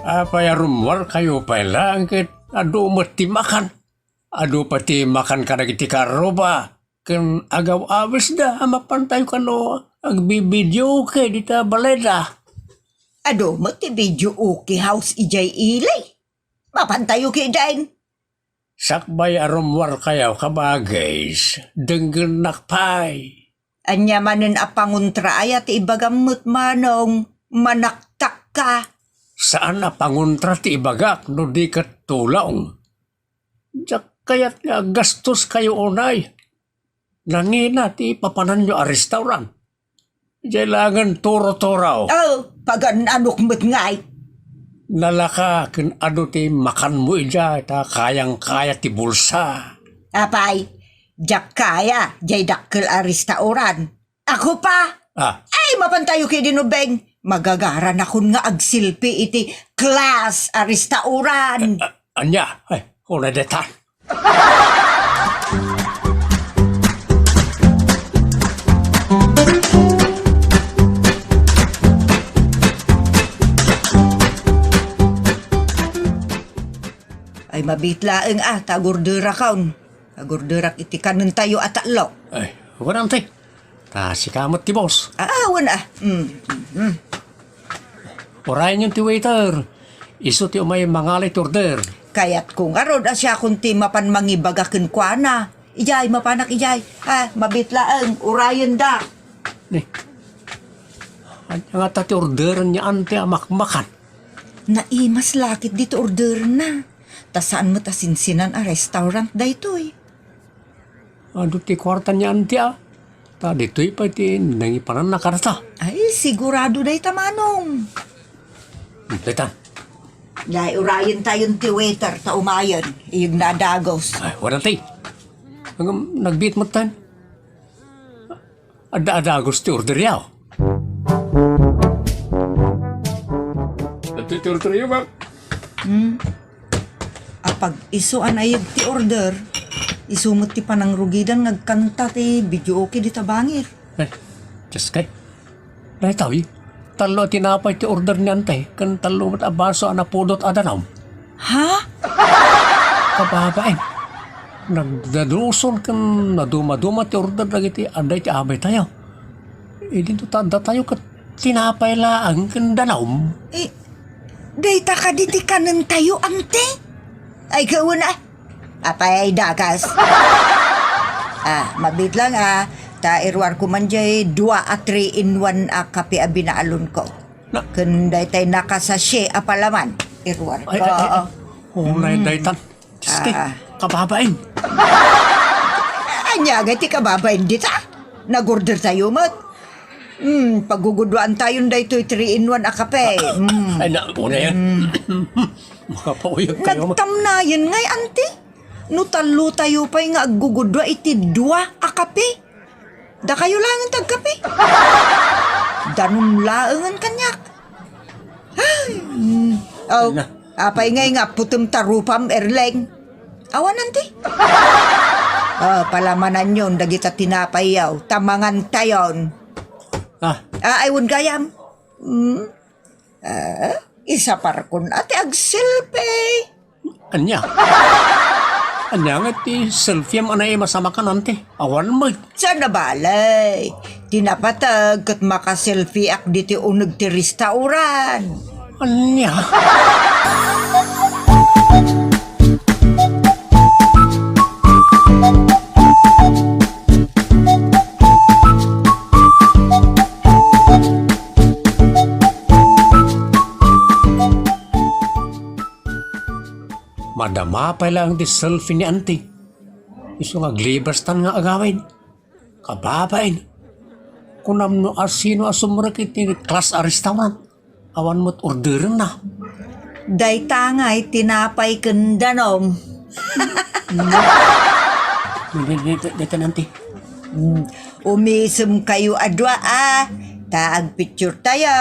Apaya rumwar kayo pa langit. Ado mati makan. Ado pati makan ka na kiti karoba. Kan agaw awis da. Mapantay ka no. Agbibidyo kay dita baleda. Ado mati video okay house ijay ilay. Mapantayo ki dain. Sakbay arumwar kayo kabagays. Denggan nakpay. Anya manen a panguntra ay at ibagamot manong manaktak ka. Saan na panguntra ti ibagak no di katulong? Diyak kaya't nga gastos kayo unay. Nangina ti papanan nyo a restaurant. Kailangan turo-turaw. Oh, pagan anok mo't ngay. Nalaka kin ado ti makan mo ija ta kayang-kaya ti bulsa. Apay, jak kaya, jay dakkel a restauran. Ako pa. Ay, mapantayo kay dinubeng. Magagaran akon nga agsilpi iti class a restauran. Anya, ay, una detan. Ay, mabitlaeng tagurdura kaon. Tagurdurak iti kanon tayo at atlo. Ay, walang tay. Ta si kamot ti boss. Wala. Orayan yung ti waiter. Iso ti umay mangalit order. Kaya't kung arod asya kunti mapan mangibagakin kwa na. Ijay, mapanak ijay. Mabitlaeng, urayan da. Ni. Anya nga ta ti order niya ante amakmakan. Naimas lakit dito order na. Tasaan mo tasinsinan a restaurant da ito'y. Ado ti kwarta niya ante Ta dito'y pa ti nangipanan na karata. Ay, sigurado da itamanong. Detan. Dahil urayan tayong ti waiter ta umayan. Iyong nadagos. Ay, walang tay. Hanggang nagbit mo tan. Ada-adagos ti order yaw. Ito ti order yaw, ba? Apag isuan ayag ti order, isumot ti panangrugidan ngagkanta ti video okay di tabangir. Eh, just kay. Dahil tawi, talo tinapay ti order ni Antay, kan talo mat abaso anapudot adanaw. Ha? Kababain. Nagdaduson kan naduma-duma ti order dagiti aday ti abay tayo. Dito tanda tayo kat tinapay laang kan danaw. Eh, dayta ka di ti kanan tayo, ante. Ay, kauna. Apay ay dakas. Mabit lang ta irwar ko man jay 2 a 3 in 1 a kape a binaalon ko. Na- Kunday tay nakasasye a palaman. Irwar ko. Ay. Unay daytan. Just kay, kababain. Anya, ti kababain dita. Nag-order tayo, mat. Pagugudwaan tayo daytoy 3 in 1 a kape. Ay, una yan. Makapauyag kayo. Nagtamnayan ngay, ante. No talo tayo pa'y nga agugudwa iti 2 a kape. Da kayo lang ang tagkape. Danum laangan kanyak. Ay, Na. apay ngay nga putum tarupam erleng. Awan, ante. Palamanan yun, dagita tinapayaw. Tamangan tayon. Aywon gayam. Isa parkon ate agsilpe. Anya? Anya nga ti selfie am anay masama ka nante. Awan mo. Sana balay. Tinapatag kat makaselfie ak diti unag ti restauran. Anya? Madama pa lang di selfie ni auntie. Iso nga glibastan nga agawin. Kababain. Kunam no asino asumrakit ni class a restaurant. Awan mo't orderin na. Day tangay tinapay kendanom. Dito nanti. Umisum kayo adwa Taag picture tayo.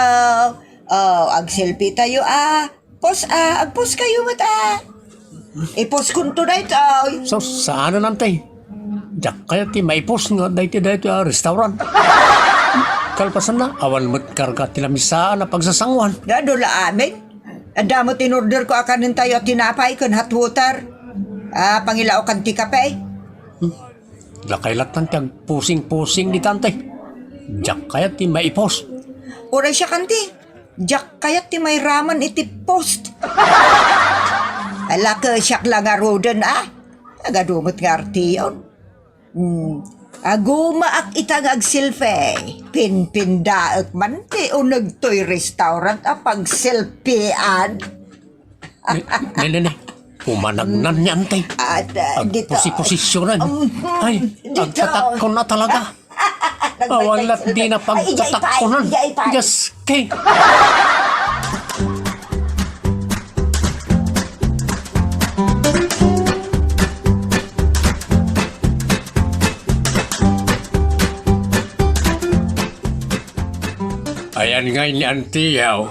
Ag selfie tayo Post agpost kayo mata. Ipost kunto na ito. So, saan na nantay? Diyak kaya ti maipos nga dahi restaurant. Kalpasan na, awan mo't karga tilamisaan na pagsasangwan. Dadula amin. Adamo tinorder ko akanin tayo tinapay kun hot water. Pangilaw kan ti kape. Lakay latan tiyag pusing-pusing di tantay. Diyak kaya ti maipos. Ura siya kanti. Jak kayat ti may raman iti post. Alaka siyak lang arodan Nagadumot nga arti yun. Agumaak itang agsilfe. Pinpindaak man ti unag to'y restaurant apag silpian. Ne. Pumanagnan niya antay. At dito. Agposi-posisyonan. Ay, agtatak ko na talaga. Walat di na pagtatakkunan. Yes, kay. Ayan nga ni Auntie yaw.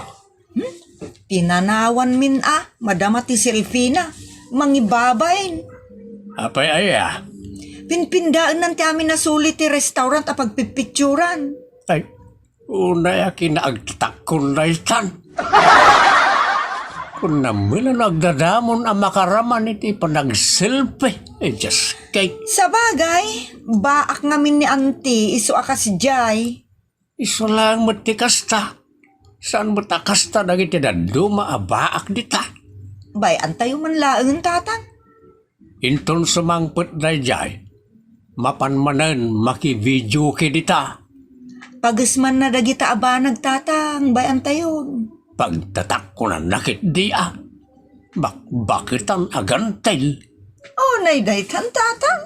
Tinanawan min madama ti Silfina. Mangibabain. Apay aya. Pinpindaan ng ti amin na sulit ti restaurant apag pipicturan. Ay, unay akin na agtatakon na itan. Kung namila nagdadamon ang makaraman iti panagsilpi. Just kay. Sa bagay, baak ngamin ni auntie iso akas jay. Iso lang matikasta. Saan matakasta na iti daduma abaak dita? Bay, antayo man laang tatang. Inton sumangput na jay. Mapanmanan maki-video kidita. Pagasman na dagita aba nagtatang, bay antayon. Pagtatak ko na nakit dia. Bakitan agantel. Oh, naydaytan tatang.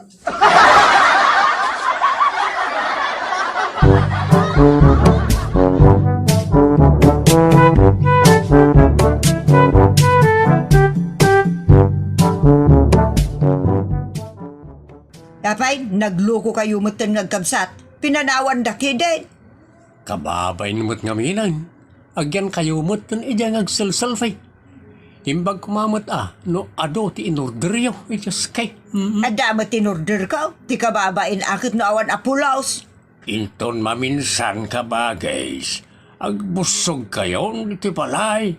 Tapay, nagluko kayo mutan ngagkabsat. Pinanawan daki din. Kababay nimot nga minan. Agyan kayo mo't kan ijang agsalsalfay. Imbag kumamot no ado ti inorderyo, just kay. Ada mo tinurder ka, ti kababain akit no awan apulaos. Inton maminsan ka ba, guys? Agbusog kayo, iti palay.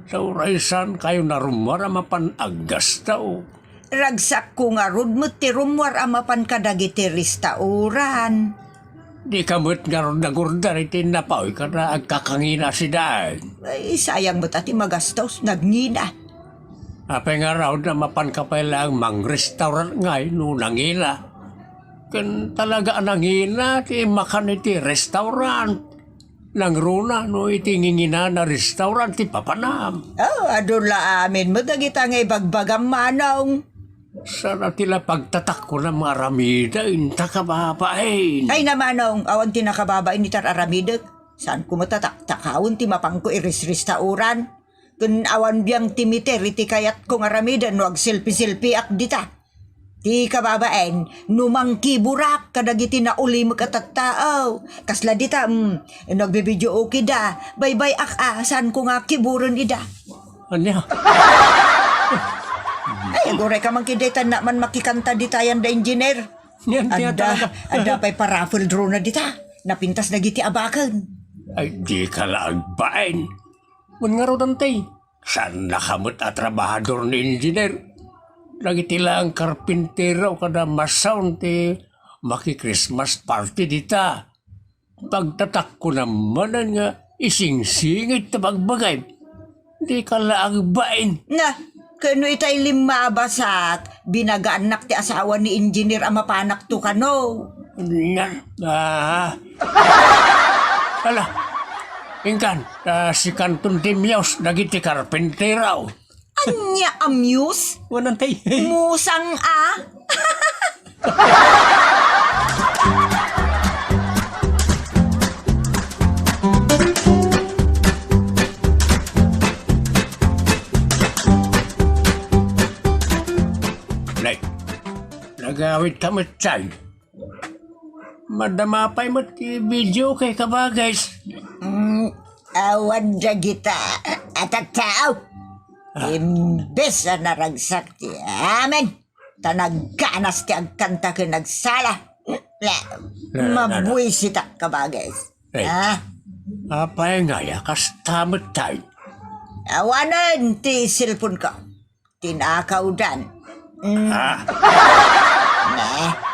Sa uraysan kayo narumara mapanaggas tao. Ragsak ko nga rod mo ti rumwar amapan kadagiti restauran. Di ka mo't nga ron nagurdar iti napaw ka na agkakangina si daan. Ay, sayang mo tati magastos, nagngina. Apay nga raw na mapan ka pa lang mang restaurant ngay no nangina. Kan talaga nangina ti makan iti restaurant. Nang runa no iti ngingina na restaurant ti papanam. Oh, adula amin mo dagita nga ibagbagam manong. Sana tila pagtatak ko na mga ramida inta kababain. Ay namanong, awan ti nakababain ni tar aramidek. Saan ko matatak-takawon ti mapangko iris restauran. Kun awan biyang timiter iti kayat kong aramida no ag silpi-silpi ak dita. Ti kababaen, numang kiburak kadagiti na uli magkatattao. Kasla dita, nagbibidyo okay da. Bye-bye saan ko nga kiburon ida. Anya? Ay, gore ka man kidetan na man makikanta dita yan da engineer. Yan tiya talaga. Ada pa'y paraffle drone na dita. Napintas na giti abakan. Ay di ka laagbain. Mun nga ro dantay. Saan nakamot at trabahador ni engineer? Lagi tila ang karpintero kada masound ti maki-Christmas party dita. Pagtatak ko naman nga ising-singit na pagbagay. Di ka laagbain. Na, kano itay lima basak, binagaanak ti asawa ni engineer amapanak to kano. Yan. Ala, ingkan, si Kanton Timyos, nagiti karpinteraw. Anya amuse? Wanan tay. Musang Nay, nagawit ka matay. Madamapay mo ti video kay ka ba, guys? Awan da kita at tao. Imbes na naragsak ti amin. Tanagkanas ti agkanta ka nagsala. Mabuisitak ka ba, guys? Hey. Apay nga yakas tamot tayo. Awanan ti silpon ko. Tinakaw dan.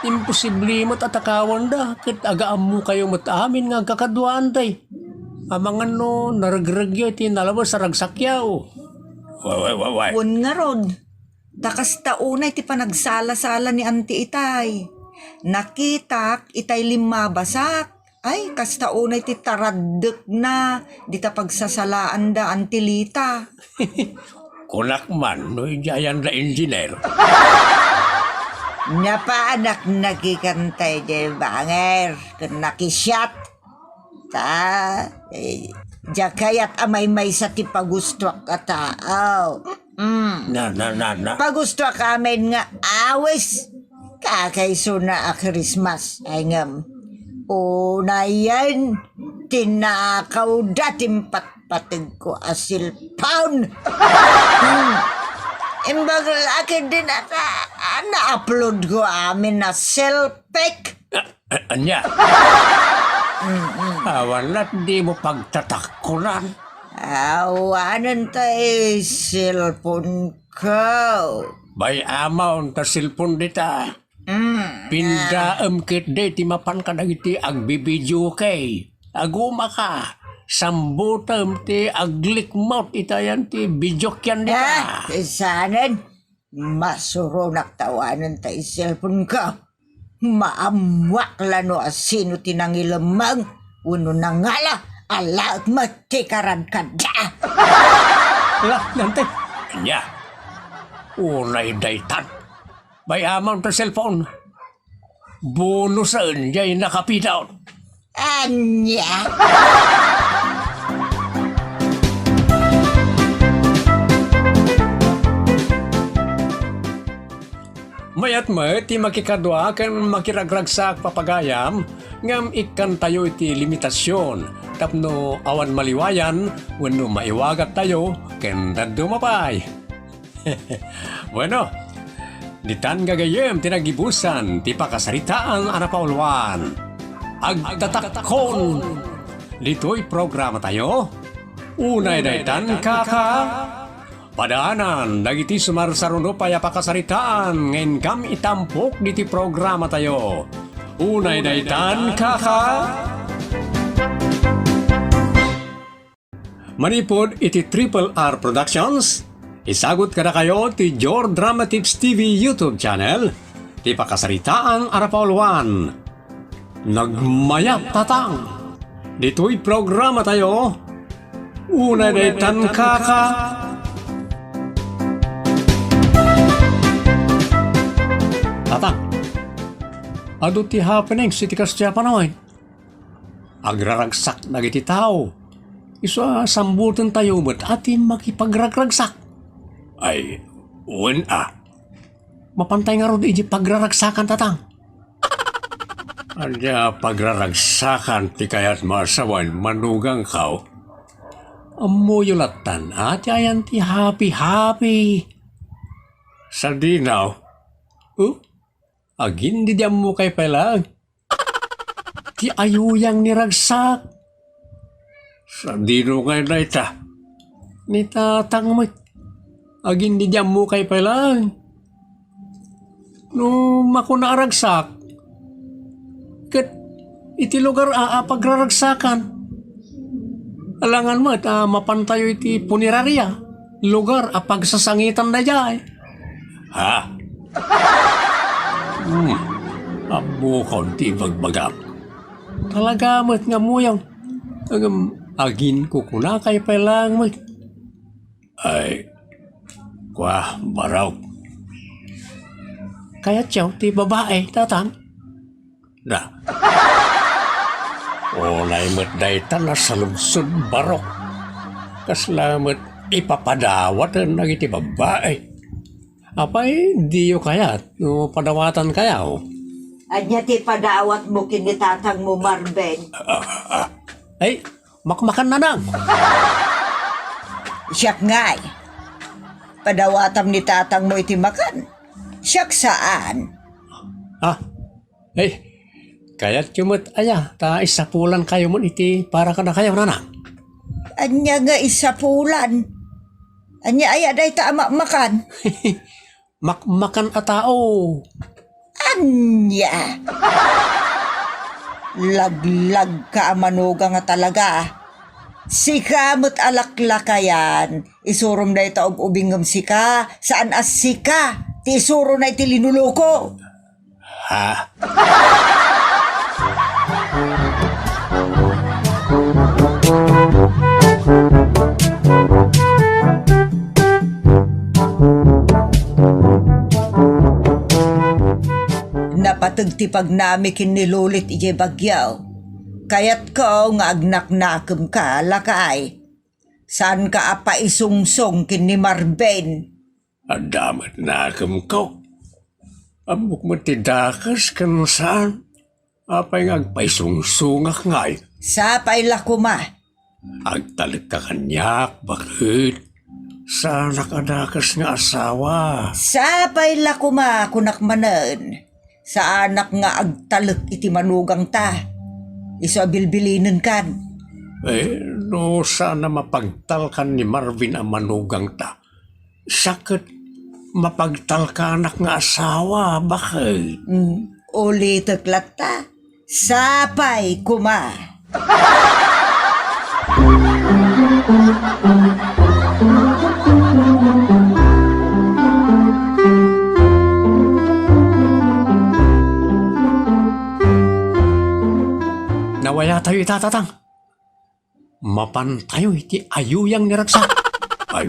Imposible mo tatakawan da. Kit agaam mo kayo matamin nga kakaduan tay. Amangan no, naragragyo ti nalabas sa ragsakyaw. Why? Pun nga rod. Takas taunay ti panagsala-sala ni Auntie Itay. Nakitak itay lima basak. Ay, kasta unay ti taradek na. Di ta pagsasalaan da Auntie Lita. Kunak man, no, jayan da engineer. Napaanak nakikantay di banger. Kung nakisyat. Jakayat amay-may sa ti pagustwak ka tao. Na. Pagustwak amin nga awis. Kakaiso na a Christmas. Ay ngam. Una yan. Tinakaw dating patpatig ko asil pound. Imbag laki din na-upload ko amin na self-pic. Anya? Awan di mo pagtatakulan. Awanan tayo cellphone ko. Bay amaw ta silpon dita. Pindaam kit de ti mapan ka dagiti agbibidyo kay. Aguma ka. Sambutam ti aglik mouth itayan ti bidyokyan dita. Isanan, masurunak tawanan tayo cellphone ko. Maamwak lano asino tinangilamang. Uno na ngala, alaag matikaran ka da. Lah, nante. Anya. Unay daytan. Bay amaw ta cellphone. Bonusaan jay nakapidaw. Anya. Mayat mo, ti makikadwa kan makiragragsak papagayam, ngam ikan tayo iti limitasyon. tapno awan maliwayan wenno maiwagat tayo ken daddo mapay. Bueno, ditan gagayem tinagibusan ti pakasaritaan ana paulwan. Agtatakon. Dito'y programa tayo. Unay daytan kaka. Padaanan, dagiti sumarsaruno paya pakasaritaan ngayon kam itampok diti programa tayo. Unay daytan kaka. Manipod iti Triple R Productions. Isagot kada kayo ti Your Dramatics TV YouTube channel. Ti pakasaritaan arapaulwan. Nagmayat tatang. Dito'y programa tayo. Una daytan kaka. Tatang. Ado ti happening iti kastya panawin. Agraragsak na iti tao. Isa sambutan tayo ba't atin makipagragragsak? Ay, mapantay nga ron iji pagraragsakan tatang. Anya pagraragsakan ti kayat masawan manugang kao. Amuyulatan at ayan ti happy. Sa dinaw, agin di diyam mo kay pelang. Ti ayuyang niragsak. Sa dino kay na ita. Ni tatang mo. Agin di diyam mo kay pelang. No makunaragsak. Kat iti lugar pagraragsakan. Alangan mo mapantayo iti punerarya. Lugar pagsasangitan na dyan. Ha? Abo konti bagbagap. Talaga mo't nga mo yung agin ko kuna kay pelang mo. Ay, baraw. Kaya tiyaw ti babae, tatang. Na. Olay mo't daytan na salubsod barok. Kaslamat ipapadawat na iti babae. Apay, diyo kayat. No, padawatan kayaw. Anya ti padawat mo kinitatang mo, Marben. Ay, makmakan na nang. Siyak ngay. Padawatam ni tatang mo iti makan. Siyak saan? Kaya't kumot ta isapulan kayo mo iti para ka na kayo nanang. Anya nga isapulan. Anya day ta makan. Makmakan a tao. Anya. Laglag ka amanuga nga talaga. Sika mo't alaklakayan. Isurom na ito ubingam sika. Saan as sika? Ti isuro na iti linuluko. Ha? Napatag ti pagnami kinilulit ije bagyaw. Kayat ko nga agnak-nakem ka lakay. Saan ka apa isungsong kini Marben? Adamat nakem ko. Amok mo tidakas kan saan? Apay nga agpaisungsungak ngay. Sapay lakuma. Agtalik ka kanyak, bakit? Sana kadakas nga asawa. Sapay lakuma kunak manen. Sa anak nga agtalek iti manugang ta. Iso abilbilinin kan. No sana mapagtalkan ni Marvin ang manugang ta. Sakit mapagtalkanak nga asawa, bakit? Uli teklat ta. Sapay kuma. Nawaya tayo itatatang. Mapantayo iti ayuyang niragsak. Ay,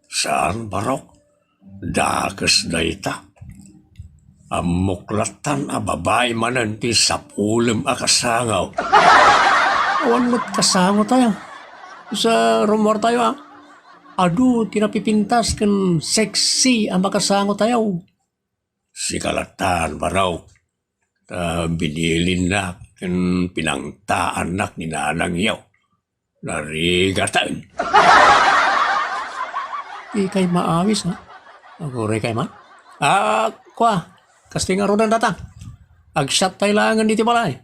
saan barok? Dakas na ita. Amuklatan a babae manan ti sapulem a kasangaw. Awan mo't kasangaw tayo. Sa rumor tayo Adu, tinapipintas kan sexy ang makasangaw tayo. Si kalatan baraw. Binilin na kan pinangtaan nak ni nanang yaw. narigatan. Di kay maawis ha? Agore kay man? Kasti nga rodan datang. Agsyat tayo langan diti balay.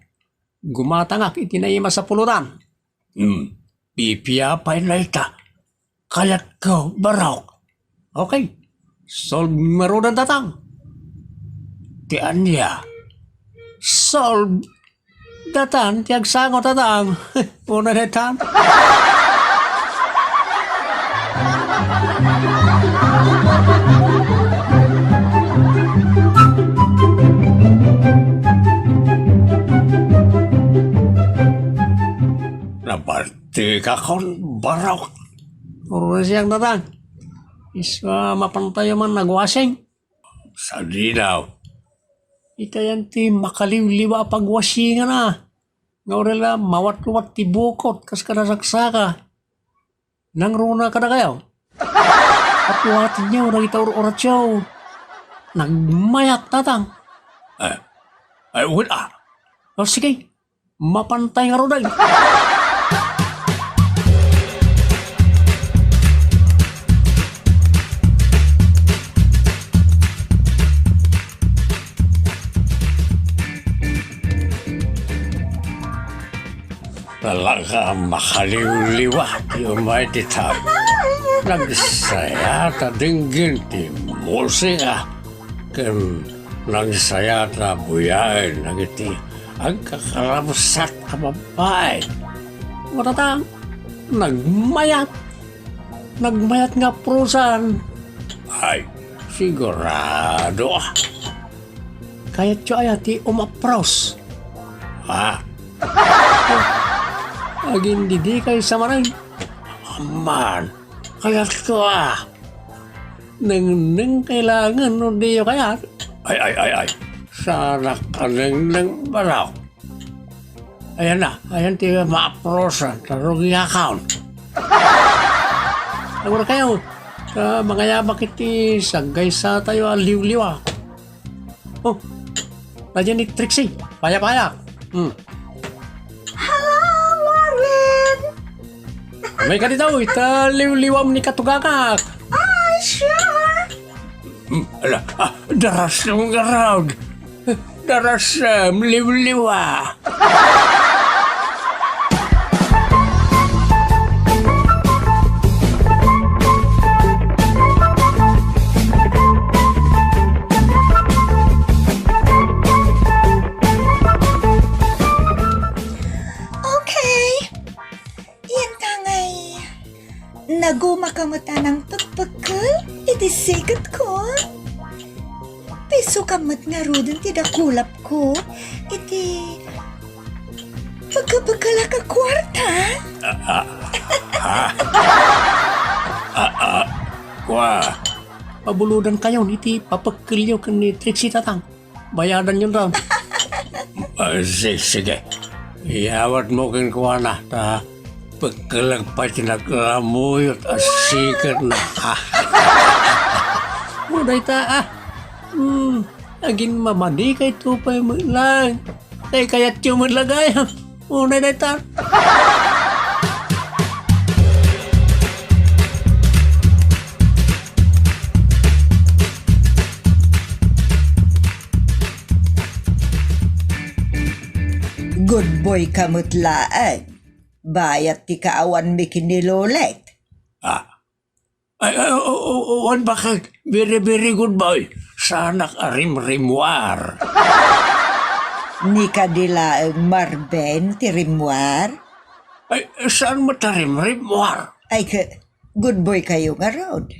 Gumatangak itinayima sa pulutan. Pipiyapay na ita. Kaya't ko barok. Okay. Solve marodan datang. Tian niya. Solve datan tiag sangot datang. Una datan. Nabarti ka kon barok. Urus siyang datang. Iswa mapantayo man nagwasing. Sa daw. Ita yan ti makaliw-liwa pagwasingan na. Nga orela mawat-luwat ti bukot kas kadasaksa. Nang runa ka na kayo. At watin niyo nagita oratyo. Nagmayat datang. Wala. O sige. Mapantay nga roday. Talaga makaliw-liwa yung may titag. Nagsaya ta dinggin ti musika. Kan nagsaya ta buyain nagiti ang kakarabsat ka babae. Matatang, nagmayat. Nagmayat nga prusan. Ay, sigurado. Kaya't siya ay ati umapros. Agin di kay sa maray. Aman, kaya't ko Nang kailangan nun di kaya't. Ay. Sana ka nang balaw. Ayan na, ayan ti maaprosan. Tarong i-account. Nagwara kayo. Sa mga yabak iti sagay sa tayo aliw-liwa. Oh, nandiyan ni Trixie. Paya-paya. May ka dito, italiw-liwam ni Katugakak. Sure. Ala, daras ng around. Daras liw-liwa. Nagumakamuta ng pagpagkal, iti sikat ko. Piso kamot nga rodon ti dakulap ko, iti pagkapagkala ka kwarta. Pabuludan kayo, iti papagkilyo ka ni Trixie tatang. Bayadan yun raw. Sige. Iyawat mo kin kuha na, ta pagkalagpay tinaglamuyot at sikat na. Muday ta agin mamadi kay tupay mo lang. Kay kayat yung maglagay. Muday na ta. Good boy kamutlaan. Bayat ti kaawan mi kinilolek. Wan bakit? Very, very good boy. Sanak arim-rimwar. Ni kadilaeng marben ti rimwar. Ay, saan mo tarim-rimwar? Ay, good boy kayo nga rod.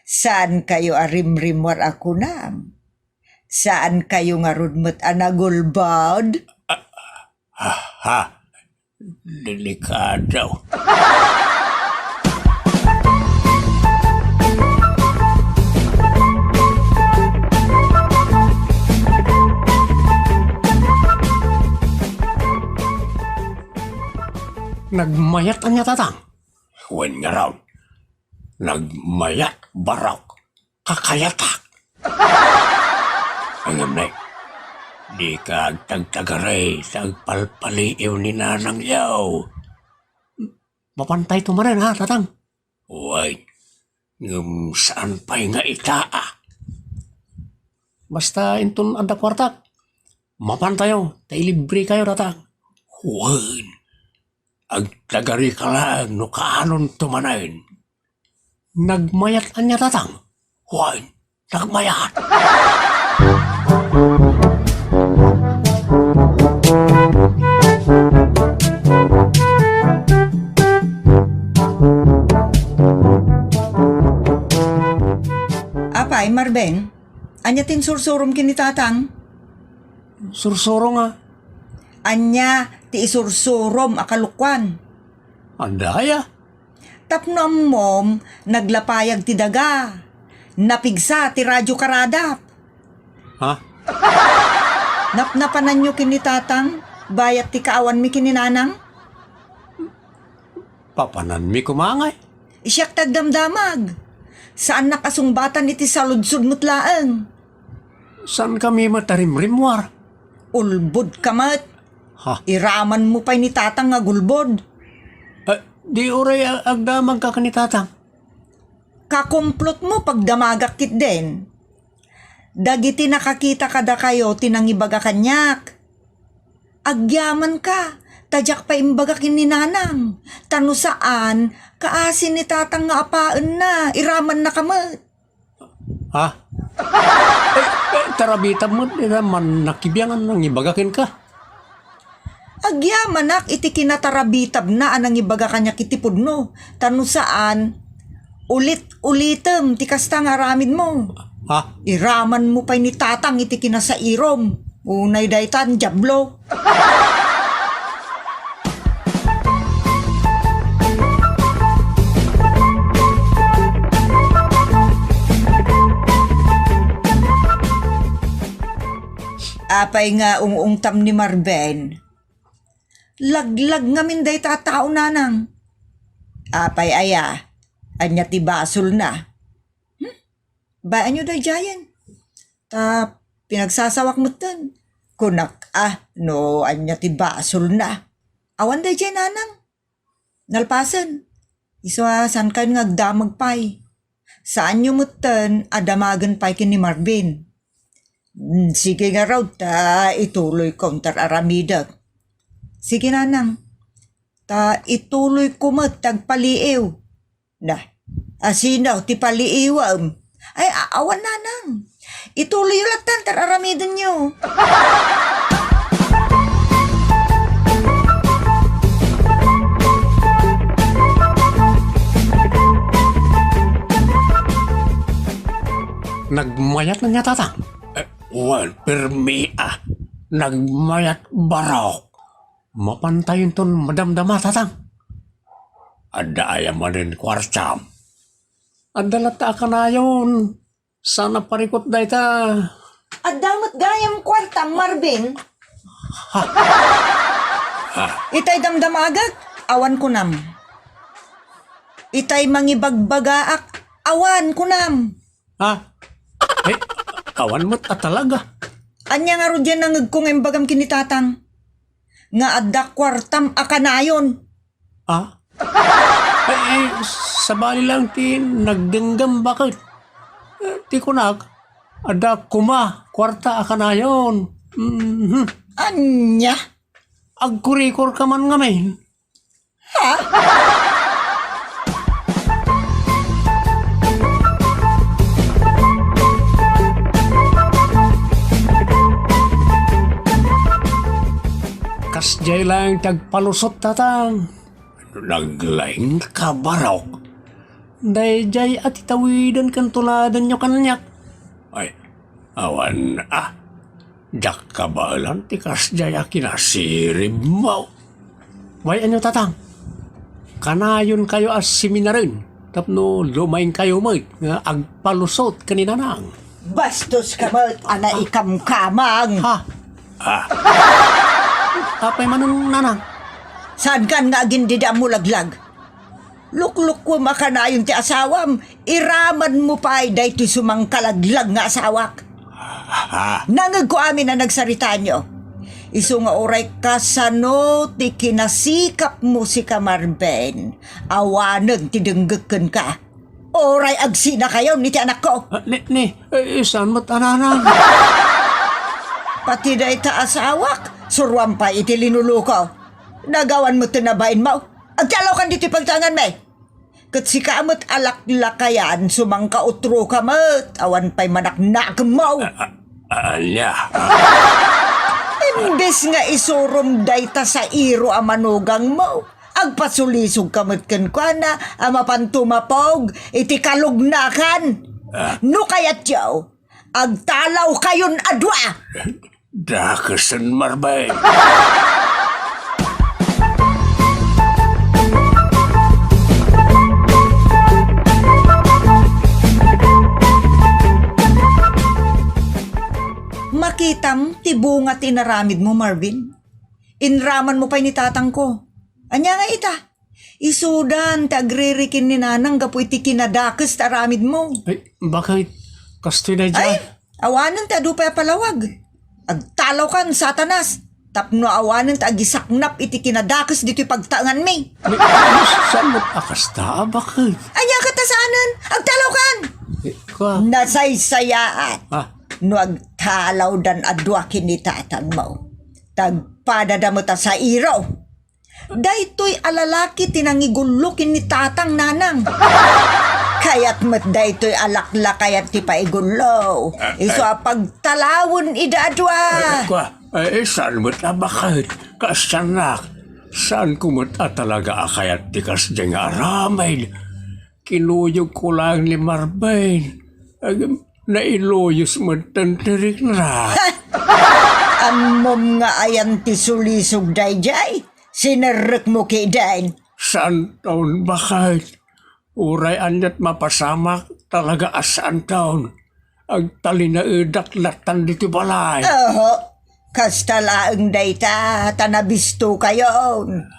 Saan kayo arim-rimwar ako nam? Saan kayo nga rod mo't anagulbad? Delikado. Nagmayat ang tatang. When nga raw, nagmayat barok, kakayatak. Ang na, di ka tagtagaray sa palpaliw ni nanang yaw. mapantay to manen ha, tatang. Uy, ngam saan pa'y nga itaa. Basta inton anda kwartak, mapantayo, tayo libre kayo, tatang. Uy, agtagari ka lang, no kaanon tumanayin. Nagmayat anya, tatang. Uy, nagmayat. Apay, Marben, anya tin sursurom kini tatang? Sursuro nga. Anya ti isursurom akalukwan. Andaya. Tapno ang mom, naglapayag ti daga. Napigsa ti radyo karadap. Ha? Napnapanan nyo kini tatang, bayat ti kaawan mi kini nanang. Papanan mi kumangay. Isyak tagdamdamag. Saan nakasungbatan iti saludsud mutlaeng? San kami matarimrimwar? Ulbod kamat. Ha? Iraman mo pa'y ni tatang nga gulbod. Di uray agdamag ka kanitatang. Kakumplot mo pagdamagak kit din. Dagiti nakakita kada kayo tinangibaga kanyak. Agyaman ka, tadyak pa imbaga kininanang. Tano saan, kaasin ni tatang nga apaan na, iraman na kamat. Ha? Tarabitan mo, di naman nakibyangan nang ibagakin ka. Agyamanak iti kinatarabitab na anang ibaga kanya kitipod no. Tano saan, ulit-ulitem ti kasta nga aramid mo. Ha? Iraman mo pa'y ni tatang iti kinasairom. Unay daytan, jablo. Apay nga ungungtam ni Marben. Laglag nga minday tatao nanang. Apay aya, anya ti basol na. Bayaan nyo day jayan. Ta pinagsasawak mo tan. Kunak no anya ti basol na. Awan day jayan nanang. Nalpasan. Iswa san kayo ngagdamag pay. Saan nyo mo tan adamagan pay kin ni Marvin. Sige nga raw ta ituloy kong tararamidag. Sige nanang, ta ituloy ko tagpaliiw. Na, asinaw ti paliiwam. Ay, awan nanang. Ituloy yung latan, tararamidan nyo. Nagmayat na niya, tatang. Well, permi nagmayat barok. Mapantayin ton madamdama, tatang. Adaya man rin kwartsam. Adalata ka na yun. Sana parikot dahi ta. Adamot gayam kwarta, Marvin. Itay damdamagak, awan ko nam. Itay mangibagbagaak, awan ko nam. Ha? Eh, awan mo't talaga. Anya nga ro dyan nangag embagam kinitatang. Nga adda kwartam akanayon. Ha? Sabali lang ti nagdenggam bakit? Ti kunak, ada kuma, kwarta akanayon. Anya? Agkurikor ka man ngamin. Ha? Kasjay lang tagpalusot, tatang. Naglaing ka barok. Dayjay at itawidan kan tuladan nyo kanyak. Ay, awan Jak kabalan ti kasjay kinasirib mo. Way anyo, tatang. Kanayon kayo as seminarin. Tapno lumaing kayo mo nga agpalusot kanina nang. Bastos ka mo, ana ikamkamang. Ha? Apay manong nanang. Saan kan nga agindida mo laglag? Lukluk ko makanayon ti asawam, iraman mo pa ay dahi ti sumangkalaglag nga asawak. Nangag ko amin na nagsarita nyo. Isu nga oray kasano ti kinasikap mo si Kamarben. Awanag ti denggeken ka. Oray agsina kayo ni ti anak ko. Saan mo't ananang? Pati da ita asawak, surwam pa iti linuluko. Nagawan mo tinabain mo. Agtalaw kan dito pagtangan may. Kat si kamot alaklakayan, sumangka utro kamot. Awan pa'y manaknak mo. Alya. Imbes nga isurum dayta sa iro a manugang mo. Agpasulisog kamot ken kwa na, amapantumapog, iti kalugnakan. No kayat yaw, agtalaw kayon adwa. Dakasan marbay. Makitam, tibunga tinaramid mo, Marvin. Inraman mo pa'y ni tatang ko. Anya nga ita, isudan, tagririkin ni nanang gapu iti kinadakas taramid mo. Ay, bakit? Kasto na Ay, dyan? awanan ta pa'y palawag. Agtalaw kan, satanas. Tapno awanan ta agisaknap iti kinadakas dito'y pagtangan mi. Saan mo't akasta? Bakit? Anya ka tasanan, agtalaw kan. Nasaysayaan. No agtalaw dan adwa kinitatang mo. Tagpadada mo ta sa iro. Daytoy alalaki tinangigulo kinitatang nanang. Kayat mat daytoy alaklakayat ti paigulo. Iso pagtalawon ida adwa. Saan mo't bakit? Kasanak. Saan kumot talaga akayat ti kasdeng aramay? Kinuyog ko lang ni Marbain. Nailuyos mo tantirik na. Amom nga ayan ti sulisog dayjay. Sinerek mo kay dain. Saan taon bakit? Uray anyat mapasamak talaga asaan taon. Agtali na idaklatan dito balay. Oho, kastalaang dayta, tanabisto kayon.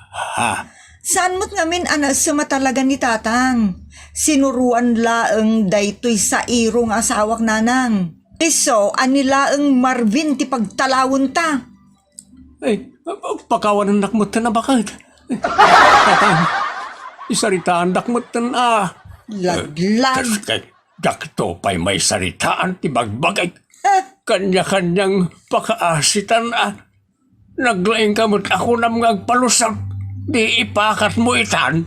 Saan mo't ngamin anas sa matalaga ni tatang? Sinuruan laeng daytoy sa irong asawak nanang. Iso, anilaeng Marvin ti pagtalawon ta. Ay, pakawan ng nakmutan na bakit? Tatang, isaritaan nakmutan Laglag. Dakto pa'y may saritaan ti bagbagay. Kanya-kanyang pakaasitan Naglaing kamot ako na mga agpalusap. Di ipakat mo itan.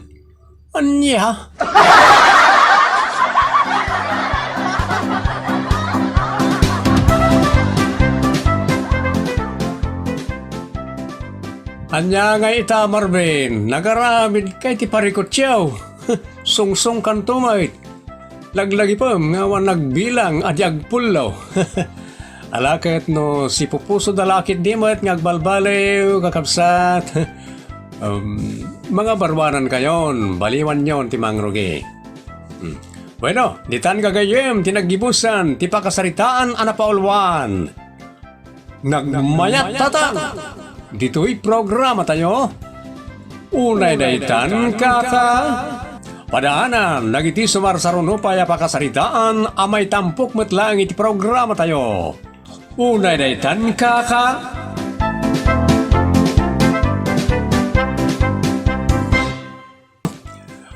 Anya? Anya nga ita, Marvin. Nagaramid kay ti parikotyaw. Sungsong kan tumait. Laglagi pa nga nagbilang adyag pulaw. Alakit no si pupuso dalakit di mo at ngagbalbaliw kakabsat. Mga barwanan kayon, baliwan yon ti mangrugi. Bueno, ditan gagayem, tinaggibusan, ti pakasaritaan anapaulwan. Nagmayat tatang, dito'y programa tayo. Unay daytan kaka. Padaanan, nagiti sumarsarunupay pakasaritaan, amay tampok metlang iti programa tayo. Unay daytan kaka.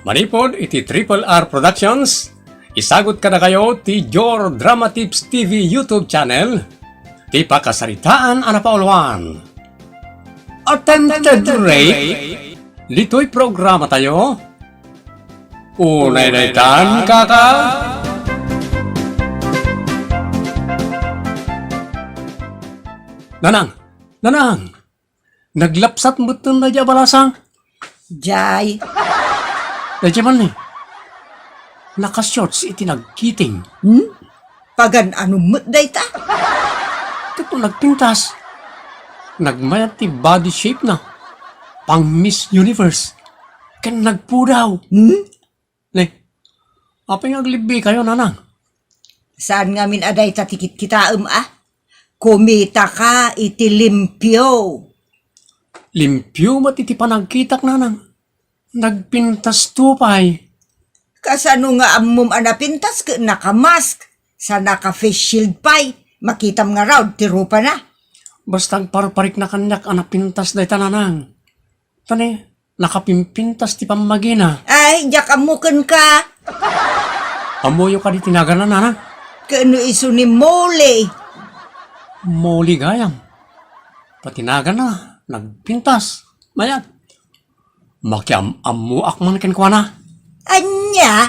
Manipod iti Triple R Productions. Isagot ka na kayo ti Your Drama Tips TV YouTube channel. Ti pakasaritaan anapaulwan. Attempted rape. Lito'y programa tayo. Unay daytan kaka. Nanang. Naglapsat mo ito na dya balasang. Jay. Daya man ni. Nakashorts iti nagkiting. Pagan ano mo't dayta? Ito nagpintas. Nagmayat ti body shape na. Pang Miss Universe. Kan nagpudaw. Apay aglibi kayo, nanang? Saan nga min aday tatikit kita Kumita ka iti limpyo. Limpyo mat iti panagkitak, nanang. Nagpintas tupay. Kasano nga amom anapintas ka nakamask. Sa naka-face shield pay. Makitam nga raw, tirupa na. Basta parparik na kanyak anak pintas day tananang. Tani, nakapimpintas ti pamagina. Ay, jak amukan ka. Amoyo ka di tinaganan nanang. Kano iso ni Mole. Moli gayam. Patinagan na, nagpintas. Mayat. Makiam-amuak man ken kwa na. Anya?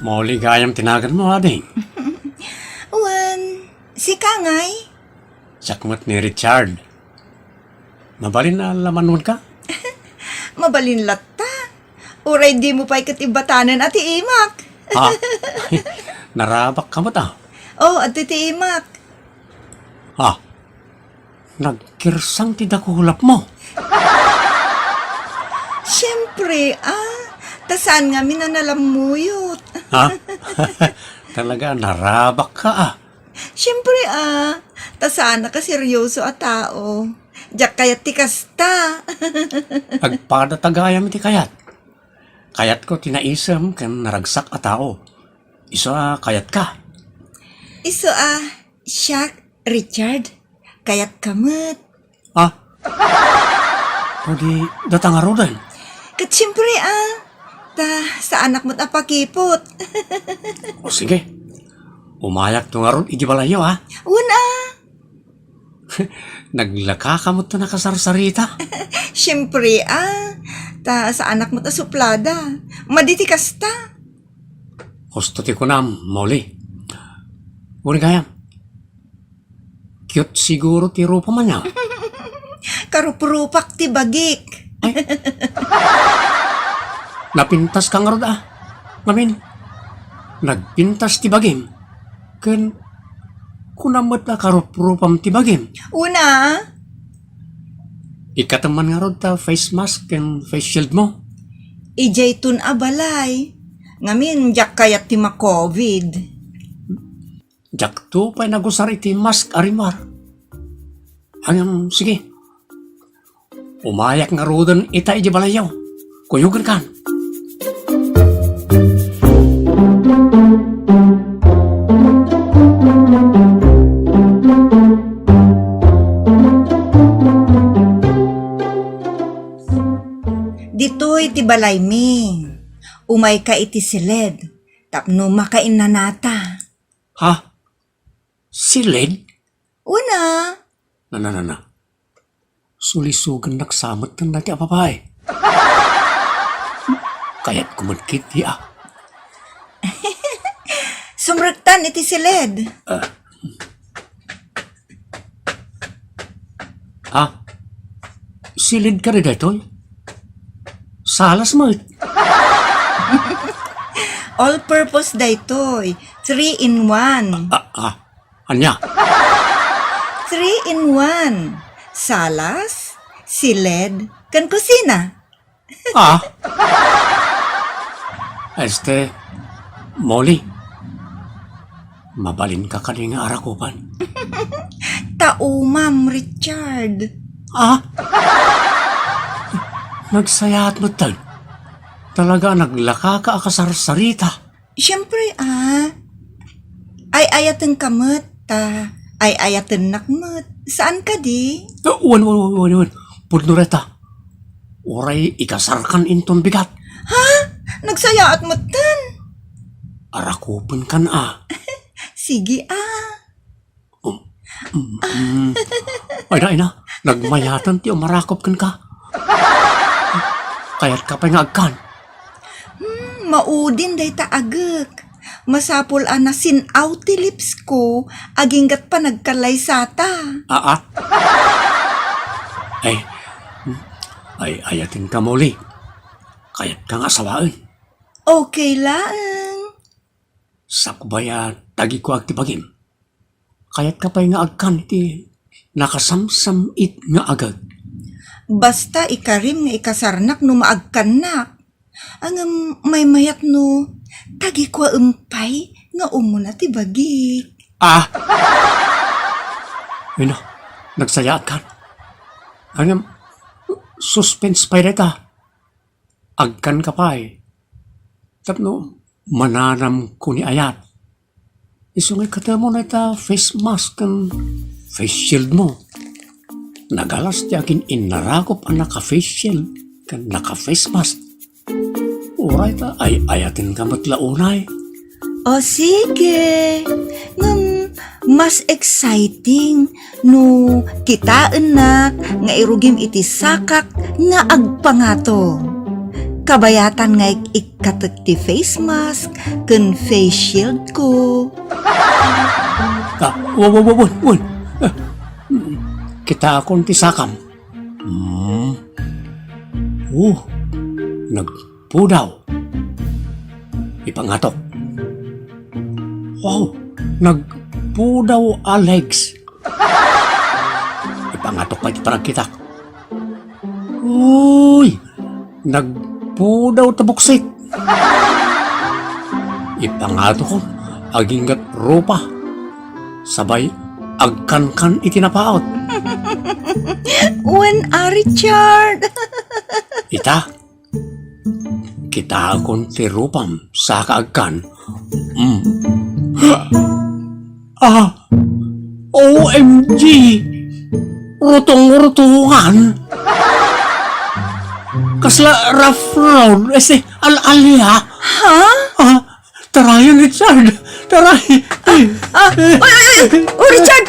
Moli gayam tinagan mo, ading. Wan, si Kangay. Sakmat ni Richard. Mabalin na lamanun ka? Mabalin latta. Uray di mo pa'y katibatanan at iimak. Ha? Narabak ka mo ta? Oh, at ti imak. Ha? Nagkirsang tidakulap mo. Siyempre, tasan nga minanalamuyot. Ha? Talaga, narabak ka ah. Siyempre, tasan na ka seryoso a tao. Diyak kayat ti kasta. Agpada tagayam iti kayat. Kayat ko tinaisam kan naragsak a tao. Isa kayat ka. Iso, Shaq, Richard, kayat kamot. Ha? O di datang arudan. Kat siyempre, sa anak mo't apakipot. O sige. Umayak to nga ron, iji balayo ha. Una, Naglaka ka mo to nakasarsarita. siyempre, sa anak mo't asuplada. Maditi kasta. Gusto ti ko na, Molly. Uri kaya. Cute siguro ti rupa man niya. Karupurupak ti bagik. Napintas ka nga ron ah. Ngamin, nagpintas ti bagim. Ken, kunamot na karupurupam ti bagim. Una, Ikataman nga ron ta face mask ken face shield mo. ijay tun abalay. Ngamin, jak kayat ti ma-COVID. Jak to pa'y nagusar iti mask arimar. Hanggang, sige. Umayak nga rodan ita iji balayaw. Kuyugan kan. Ditoy ti balay mi. Umay ka iti siled. Tapno makain na nata. Ha? Silid? Una, Na. Sulisugan nagsamot ng dati apapay. Kaya't kumadkit di ah. sumrektan iti siled. Ha? Silid ka rin dito? Salas mo. All-purpose daytoy. 3-in-1. Anya? 3-in-1. Salas, siled, kan kusina. Molly. Mabalin ka kanina arakupan. Taumam, Richard. Nagsayaat mo tan. Talaga naglaka ka akasarsarita. Siyempre, ay ayatan kamot, ay ayatan nakmot. Saan ka di? Wan. Pudnureta. Oray ikasarkan inton bigat. Nagsayaat mo tan. Arakupan kan Sige, Ay na. Nagmayatan ti umarakop kan ka. Kaya't ka pa nga agkan. Maudin day taagak. Masapol na sinaw ti lips ko, aginggat pa nagkalay sata. Ay, ayatin ka muli. Kaya't kang asawaan. Okay lang. Sakbaya, tagi ko agtibagim. Kaya't ka pa'y nga agkan iti nakasamsam it nga agad. Basta ikarim nga ikasarnak no maagkanak. Ang may mayat no, tagi kwa umpay, nga umuna ti bagi. Ah! Ano, nagsaya ka. Ang suspense pa rin agkan ka pa eh. Tapno, mananam ko ni ayat. Isungay kata mo na ita face mask kan face shield mo. Nagalas ti akin inarakop ang naka-face shield kan naka-face mask. Uray ta, ay ayatin ka matlaunay. O sige, mas exciting no kitaan na nga irugim iti sakak nga agpangato. Kabayatan nga ikatek ti face mask ken face shield ko. Won. Kita akong tisakam. Nagpudaw. Ipangatok. Wow, nagpudaw Alex. Ipangatok pa iti parang Uy, nagpudaw tabuksit. Ipangatok ko, aginggat rupa. Sabay, agkan-kan itinapaot. When Richard? Kita akong tirupam sa kaagkan. OMG! Rutong-rutungan! Kasla rough road, al-alya. Ha? Tarayan, Richard! Taray! Richard!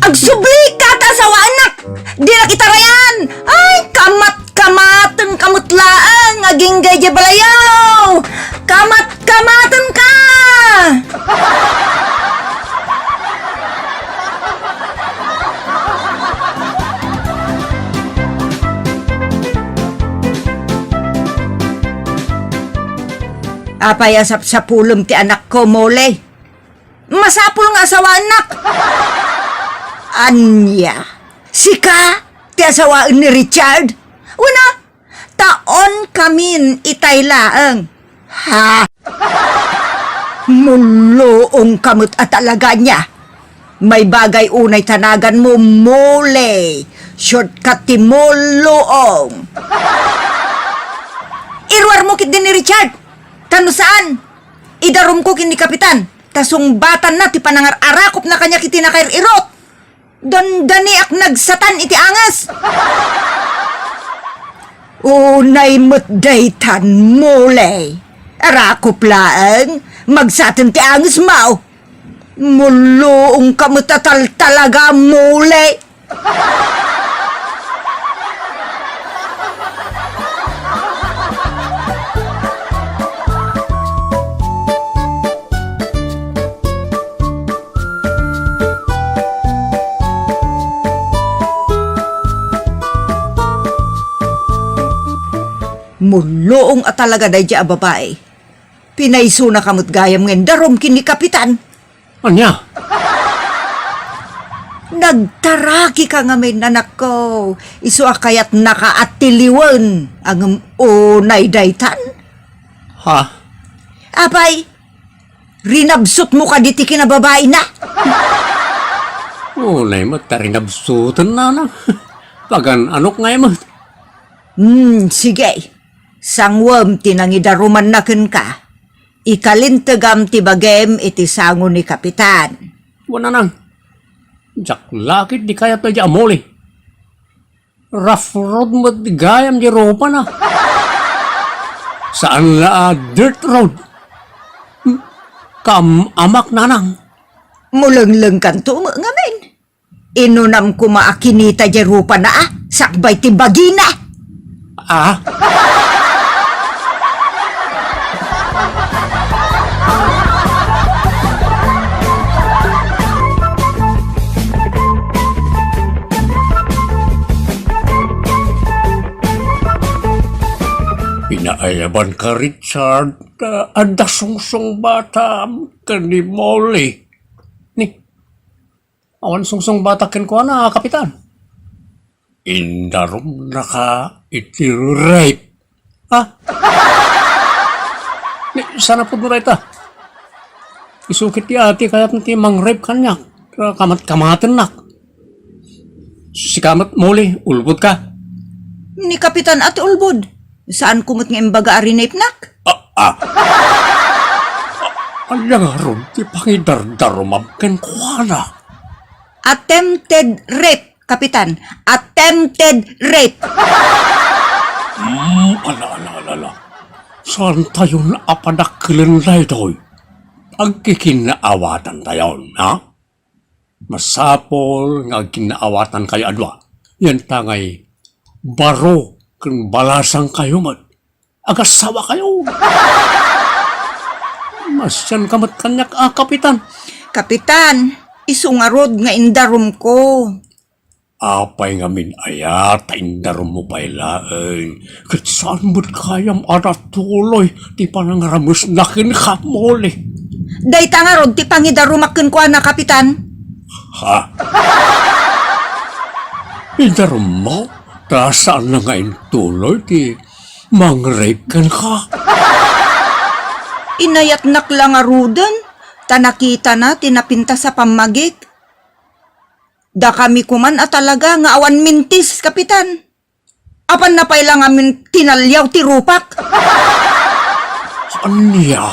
Agsubli ka ta sa anak! Di na kitarayan! Ay, kamat-kamaten kamutlaang aging gaya balayaw! Kamat-kamaten ka! Apay asap sa pulom ti anak ko, mole. Masapul nga asawa anak. Anya, sika ti asawaan ni Richard. Una, taon kamin itaylaang. Ha? Mulong kamot at talaga niya. May bagay unay tanagan mo, mole. Shortcut ti moloong. Irwar mo kit din ni Richard. Tano saan? Idarum ko kini kapitan. Tasong batan na ti panangar-arakop na kanya kiti nakair irot. Don dani ak nagsatan iti angas. Unay mo't daytan mole. Arakop laang magsatan ti angas mao. Mulong kamutatal talaga mole. Mulong at talaga day a babae. Pinaiso na kamot gayam ngayon darom kini kapitan. Anya? Nagtaraki ka nga may nanak ko. Iso akayat nakaatiliwan ang unay daytan. Ha? Apay, rinabsot mo ka diti kinababae na. Ulay mo, tarinabsutan na. Pagan anok ngay mo. Sige. Sangwam tinangidaruman na ken ka. Ikalintagam ti bagem iti sango ni kapitan. Wala nang. Jak lakit di kaya tayo amoli. Rough road mo di gayam di ropa na. Saan la dirt road? Kam amak nanang. Mulang-lang kanto mo ngamin. Inunam ko maakinita di rupa na sakbay ti bagina. Pinaayaban ka, Richard. Anda sungsong bata ka ni Molly. Ni, awan sungsong bata ken ko na, kapitan. Indarom na ka iti rape. Ha? Ni, sana po mo ito. Isukit ti ati kaya't nati mang-rape kanya. Kamat-kamatan nak. Si kamat muli, ulbod ka. Ni Kapitan Ate Ulbod, saan kumot nga imbaga arinape nak? Ala nga ron, ti pangidardaro mabken kuana. Attempted rape, Kapitan. Attempted rape. Ala. Saan tayo na apadakilan na ito'y? Pagkikinaawatan tayo, ha? Masapol nga kinaawatan kayo adwa. Yan tangay, baro kung balasang kayo mat. Agasawa kayo. Masyan kamat kanyak, Kapitan. Kapitan, isungarod nga indarom ko. Apay nga min ayat, taindarom mo pailain. Kat saan mo't kayam tuloy, di pa nangaramos na kinkamoli. Day tangarod ti pangidarumakken ko na, Kapitan. Ha? Indarom mo? Saan na nga tuloy, di mang-rape ka? Inayat naklang arudan, tanakita na tinapinta sa pamagik. Da kami kuman at talaga nga awan mintis, Kapitan. Apan na pailang amin tinalyaw ti rupak. Anya?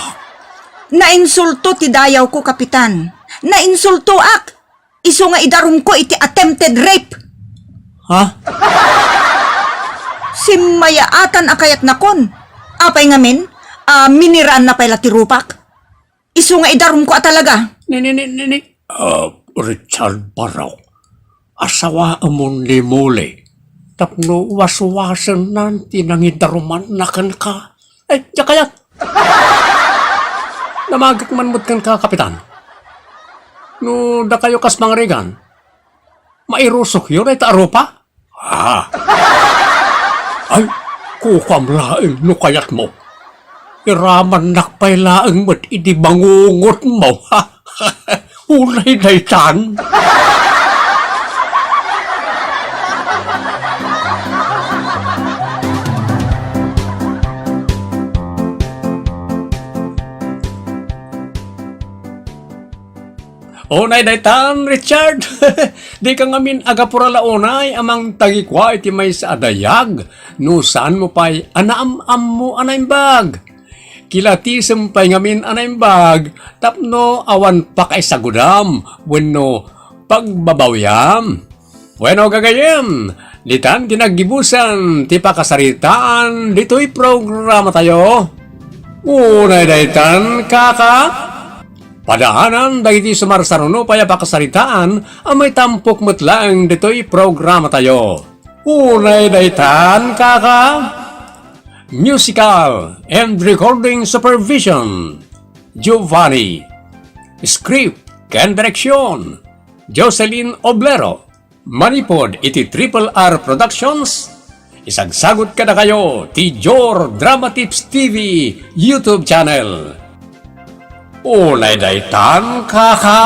Nainsulto ti dayaw ko, Kapitan. Nainsulto ak. Iso nga idarum ko iti attempted rape. Ha? Simayaatan akayat nakon. Apay ngamin, miniraan na pala ti rupak. Iso nga idarum ko talaga. Ni. Richard Barraw. Asawa amon ni muli. Tapno waswasan nanti nangidaruman nakan ka. Ay, kayat. Namagak man mo't kan ka, Kapitan. No, da kayo kas mga regan. Mairusok yun ay taaro pa? Ha? Ay, kukamlaeng no kayat mo. Iraman nakpay laeng mo't idi bangungot mo, ha? Ulay daytan. Unay daytan, Richard. Di ka ngamin agapura launay amang tagikwa iti may sa adayag. No saan mo pa'y anaam-am mo anaimbag. Kilatisem pa'y ngamin anaimbag. Tapno awan pa kay sagudam. Wenno pagbabawyam. Bueno gagayem. Ditan ginagibusan ti pakasaritaan. Dito'y programa tayo. Unay daytan, kaka. Padaanan dagiti sumarsaruno paya pakasaritaan ang may tampok mutlaang dito'y programa tayo. Unay daytan, kaka. Musical and recording supervision, Giovanni. Script and direction, Jocelyn Oblero. Manipod iti Triple R Productions. Isagsagot ka na kayo ti Jor Drama Tips TV YouTube channel. Unay daytan, kaka.